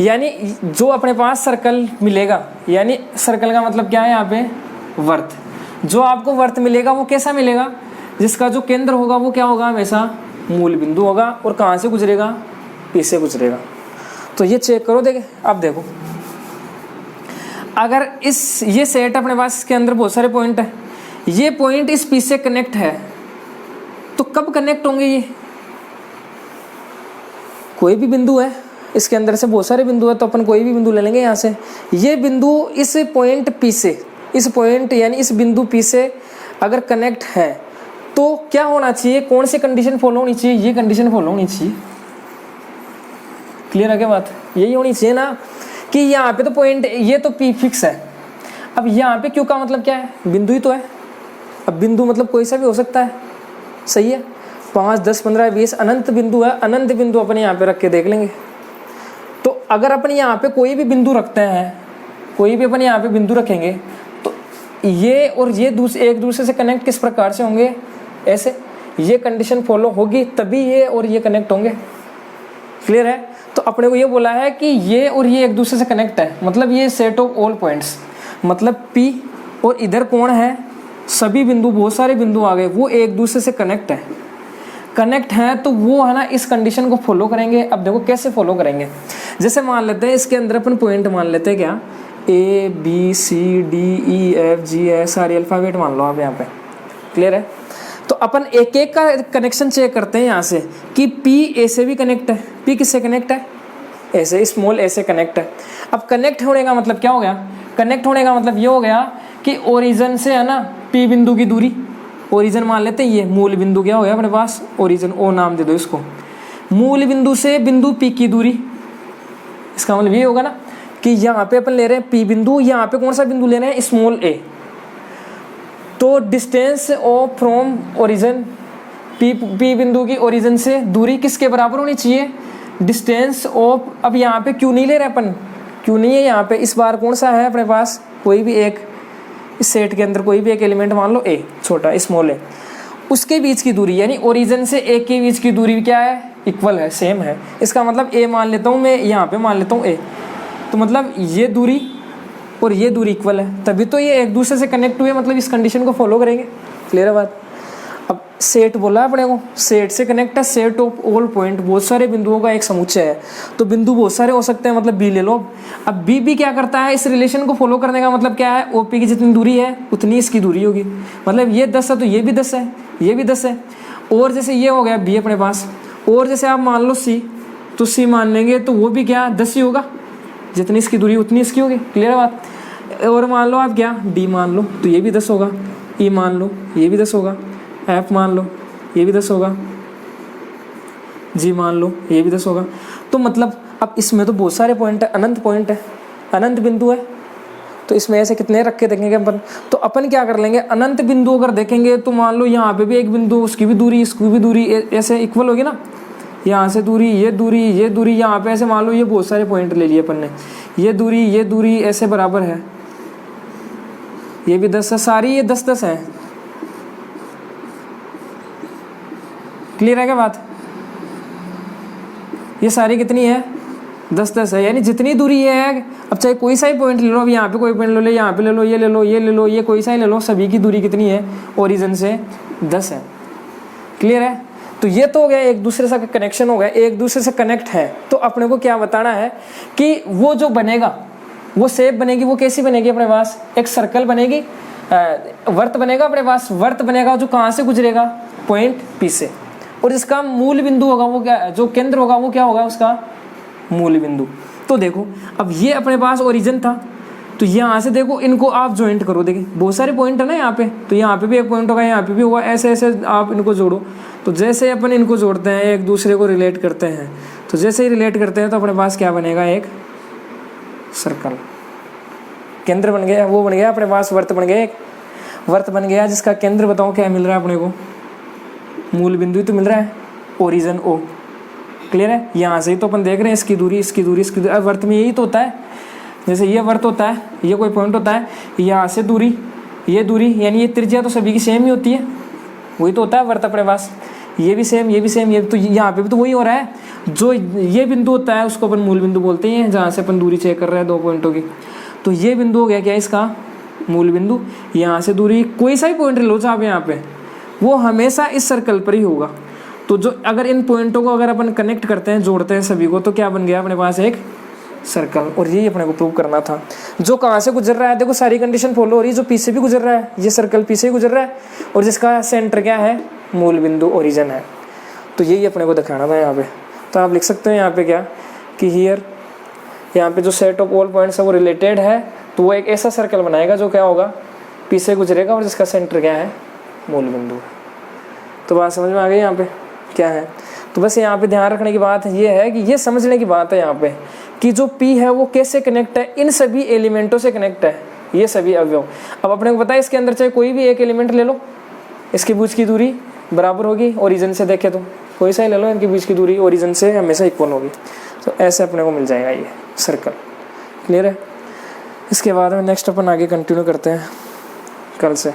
यानी जो अपने पास सर्कल मिलेगा, यानी सर्कल का मतलब क्या है यहाँ पे, वर्त। जो आपको वर्त मिलेगा वो कैसा मिलेगा, जिसका जो केंद्र होगा वो क्या होगा, हमेशा मूल बिंदु होगा, और कहाँ से गुजरेगा, पी से गुजरेगा। तो ये चेक करो, देखे अब देखो, अगर ये सेट अपने पास, इसके अंदर बहुत सारे पॉइंट है, ये पॉइंट इस पी से कनेक्ट है, तो कब कनेक्ट होंगे, ये कोई भी बिंदु है, इसके अंदर से बहुत सारे बिंदु है, तो अपन कोई भी बिंदु ले लेंगे यहाँ से, ये बिंदु इस पॉइंट पी से, इस पॉइंट यानी इस बिंदु पी से अगर कनेक्ट है तो क्या होना चाहिए, कौन सी कंडीशन फॉलो होनी चाहिए, ये कंडीशन फॉलो होनी चाहिए। क्लियर है क्या बात? यही होनी चाहिए ना कि यहाँ पे तो पॉइंट, ये तो पी फिक्स है। अब यहाँ पे क्यू का मतलब क्या है? बिंदु ही तो है। अब बिंदु मतलब कोई सा भी हो सकता है, सही है। 5, 10, 15, 20 अनंत बिंदु है। अनंत बिंदु अपन यहाँ पे रख के देख लेंगे। तो अगर अपन यहाँ पे कोई भी बिंदु रखते हैं, कोई भी अपन यहाँ पे बिंदु रखेंगे, तो ये और ये एक दूसरे से कनेक्ट किस प्रकार से होंगे? ऐसे, ये कंडीशन फॉलो होगी तभी ये और ये कनेक्ट होंगे। क्लियर है? तो अपने को ये बोला है कि ये और ये एक दूसरे से कनेक्ट है, मतलब ये सेट ऑफ ऑल पॉइंट्स, मतलब P और इधर कौन है? सभी बिंदु, बहुत सारे बिंदु आ गए, वो एक दूसरे से कनेक्ट है। कनेक्ट हैं तो वो है ना इस कंडीशन को फॉलो करेंगे। अब देखो कैसे फॉलो करेंगे। जैसे मान लेते हैं इसके अंदर अपन पॉइंट मान लेते हैं क्या, A B C D E F G है, सारे अल्फ़ाबेट मान लो आप यहाँ पे। क्लियर है? तो अपन एक एक का कनेक्शन चेक करते हैं यहाँ से कि P A से भी कनेक्ट है। P किससे कनेक्ट है? ऐसे, स्मॉल A से कनेक्ट है। अब कनेक्ट होने का मतलब क्या हो गया? कनेक्ट होने का मतलब ये हो गया कि ओरिजिन से है ना P बिंदु की दूरी, ओरिजिन मान लेते हैं, ये मूल बिंदु क्या हो गया अपने पास? ओरिजिन, ओ नाम दे दो इसको। मूल बिंदु से बिंदु P की दूरी, इसका मतलब ये होगा ना कि यहाँ पे अपन ले रहे हैं P बिंदु, यहाँ पे कौन सा बिंदु ले रहे हैं? Small a। तो distance of from origin, P बिंदु की ओरिजिन से दूरी किसके बराबर होनी चाहिए? डिस्टेंस ऑफ, अब यहाँ पे क्यों नहीं ले रहे अपन? क्यों नहीं है यहाँ पे? इस बार कौन सा है अपने पास? कोई भी एक, इस सेट के अंदर कोई भी एक एलिमेंट मान लो A, छोटा स्मॉल a, उसके बीच की दूरी यानी ओरिजिन से A के बीच की दूरी क्या है? इक्वल है, सेम है। इसका मतलब A मान लेता हूँ मैं, यहाँ पे मान लेता हूँ A, तो मतलब ये दूरी और ये दूरी इक्वल है, तभी तो ये एक दूसरे से कनेक्ट हुए, मतलब इस कंडीशन को फॉलो करेंगे। क्लियर है बात? अब सेट बोला अपने को, सेट से कनेक्ट है, सेट ऑफ ऑल पॉइंट, बहुत सारे बिंदुओं का एक समुच्चय है। तो बिंदु बहुत सारे हो सकते हैं, मतलब B ले लो। अब B भी क्या करता है? इस रिलेशन को फॉलो करने का मतलब क्या है? OP की जितनी दूरी है उतनी इसकी दूरी होगी, मतलब ये 10 है तो ये भी 10 है, ये भी 10 है। और जैसे ये हो गया B अपने पास, और जैसे आप मान लो C, तो C मान लेंगे तो वो भी क्या 10 ही होगा, जितनी इसकी दूरी उतनी इसकी होगी। क्लियर है बात? और मान लो आप क्या D मान लो तो ये भी 10 होगा, E मान लो ये भी 10 होगा, F मान लो ये भी 10 होगा, G मान लो ये भी 10 होगा। तो मतलब अब इसमें तो बहुत सारे पॉइंट है, अनंत पॉइंट है, अनंत बिंदु है। तो इसमें ऐसे कितने रख के देखेंगे अपन? तो अपन क्या कर लेंगे, अनंत बिंदु अगर देखेंगे तो मान लो यहाँ पे भी एक बिंदु, उसकी भी दूरी इसकी भी दूरी ऐसे इक्वल होगी ना। यहाँ से दूरी, ये दूरी, ये दूरी, यहाँ पे ऐसे मान लो ये बहुत सारे पॉइंट ले लिए अपन ने, ये दूरी ऐसे बराबर है, ये भी 10 है, सारी ये 10-10 है। क्लियर है क्या बात? ये सारी कितनी है? 10-10 है, यानी जितनी दूरी है, अब चाहे कोई सा ही पॉइंट ले लो, अब यहाँ पे कोई पॉइंट ले लो, यहाँ पे ले लो, ये ले लो, ये ले लो, ये कोई सा ही ले लो, सभी की दूरी कितनी है? ओरिजिन से 10 है। क्लियर है? तो ये तो हो गया एक दूसरे से कनेक्शन हो गया, एक दूसरे से कनेक्ट है। तो अपने को क्या बताना है कि वो जो बनेगा, वो शेप बनेगी, वो कैसी बनेगी अपने पास? एक सर्कल बनेगी, वर्त बनेगा अपने पास, वर्त बनेगा जो कहाँ से गुजरेगा? पॉइंट P से। और जिसका मूल बिंदु होगा वो क्या, जो केंद्र होगा वो क्या होगा? उसका मूल बिंदु। तो देखो अब ये अपने पास ओरिजिन था, तो यहाँ से देखो इनको आप ज्वाइंट करो, देखिए बहुत सारे पॉइंट है ना यहाँ पे, तो यहाँ पे भी एक पॉइंट होगा, यहाँ पे भी होगा, ऐसे ऐसे आप इनको जोड़ो। तो जैसे अपन इनको जोड़ते हैं, एक दूसरे को रिलेट करते हैं, तो जैसे ही रिलेट करते हैं तो अपने पास क्या बनेगा? एक सर्कल, केंद्र बन गया, वो बन गया अपने पास, वर्त बन गया, एक वर्त बन गया जिसका केंद्र बताओ क्या मिल रहा है अपने को? मूल बिंदु ही तो मिल रहा है, ओरिजिन O। क्लियर है? यहाँ से ही तो अपन देख रहे हैं इसकी दूरी, इसकी दूरी, इसकी दूरी। अब वर्त में यही तो होता है, जैसे ये वर्त होता है, ये कोई पॉइंट होता है, यहाँ से दूरी, ये दूरी, यानी ये त्रिज्या तो सभी की सेम ही होती है, वही तो होता है वर्त अपने पास। ये भी सेम, ये भी सेम, ये तो यहाँ पे भी तो वही हो रहा है। जो ये बिंदु होता है उसको अपन मूल बिंदु बोलते हैं, जहाँ से अपन दूरी चेक कर रहे हैं 2 पॉइंटों की। तो ये बिंदु हो गया क्या? इसका मूल बिंदु। यहाँ से दूरी कोई सा ही पॉइंट लो आप यहाँ पे, वो हमेशा इस सर्कल पर ही होगा। तो जो अगर इन पॉइंटों को अगर अपन कनेक्ट करते हैं, जोड़ते हैं सभी को, तो क्या बन गया अपने पास? एक सर्कल। और यही अपने को प्रूव करना था। जो कहाँ से गुजर रहा है, देखो सारी कंडीशन फॉलो हो रही है। जो P से भी गुजर रहा है, ये सर्कल P से ही गुजर रहा है, और जिसका सेंटर क्या है? मूल बिंदु, ओरिजिन है। तो यही अपने को दिखाना था यहाँ पे। तो आप लिख सकते हैं यहाँ पे क्या कि हियर, यहाँ पे जो सेट ऑफ ऑल पॉइंट्स है वो रिलेटेड है, तो वो एक ऐसा सर्कल बनाएगा जो क्या होगा? P से गुजरेगा, और जिसका सेंटर क्या है? मूल बिंदु। तो बात समझ में आ गई यहाँ पे क्या है? तो बस यहाँ पे ध्यान रखने की बात ये है कि ये समझने की बात है यहाँ पे कि जो P है वो कैसे कनेक्ट है, इन सभी एलिमेंटों से कनेक्ट है ये सभी अवयव। अब अपने को पता है इसके अंदर चाहे कोई भी एक एलिमेंट ले लो, इसके बीच की दूरी बराबर होगी ओरिजिन से देखे तो, कोई सा ही ले लो, इनके बीच की दूरी ओरिजिन से हमेशा इक्वल होगी। तो ऐसे अपने को मिल जाएगा ये सर्कल। क्लियर है? इसके बाद में नेक्स्ट अपन आगे कंटिन्यू करते हैं कल से।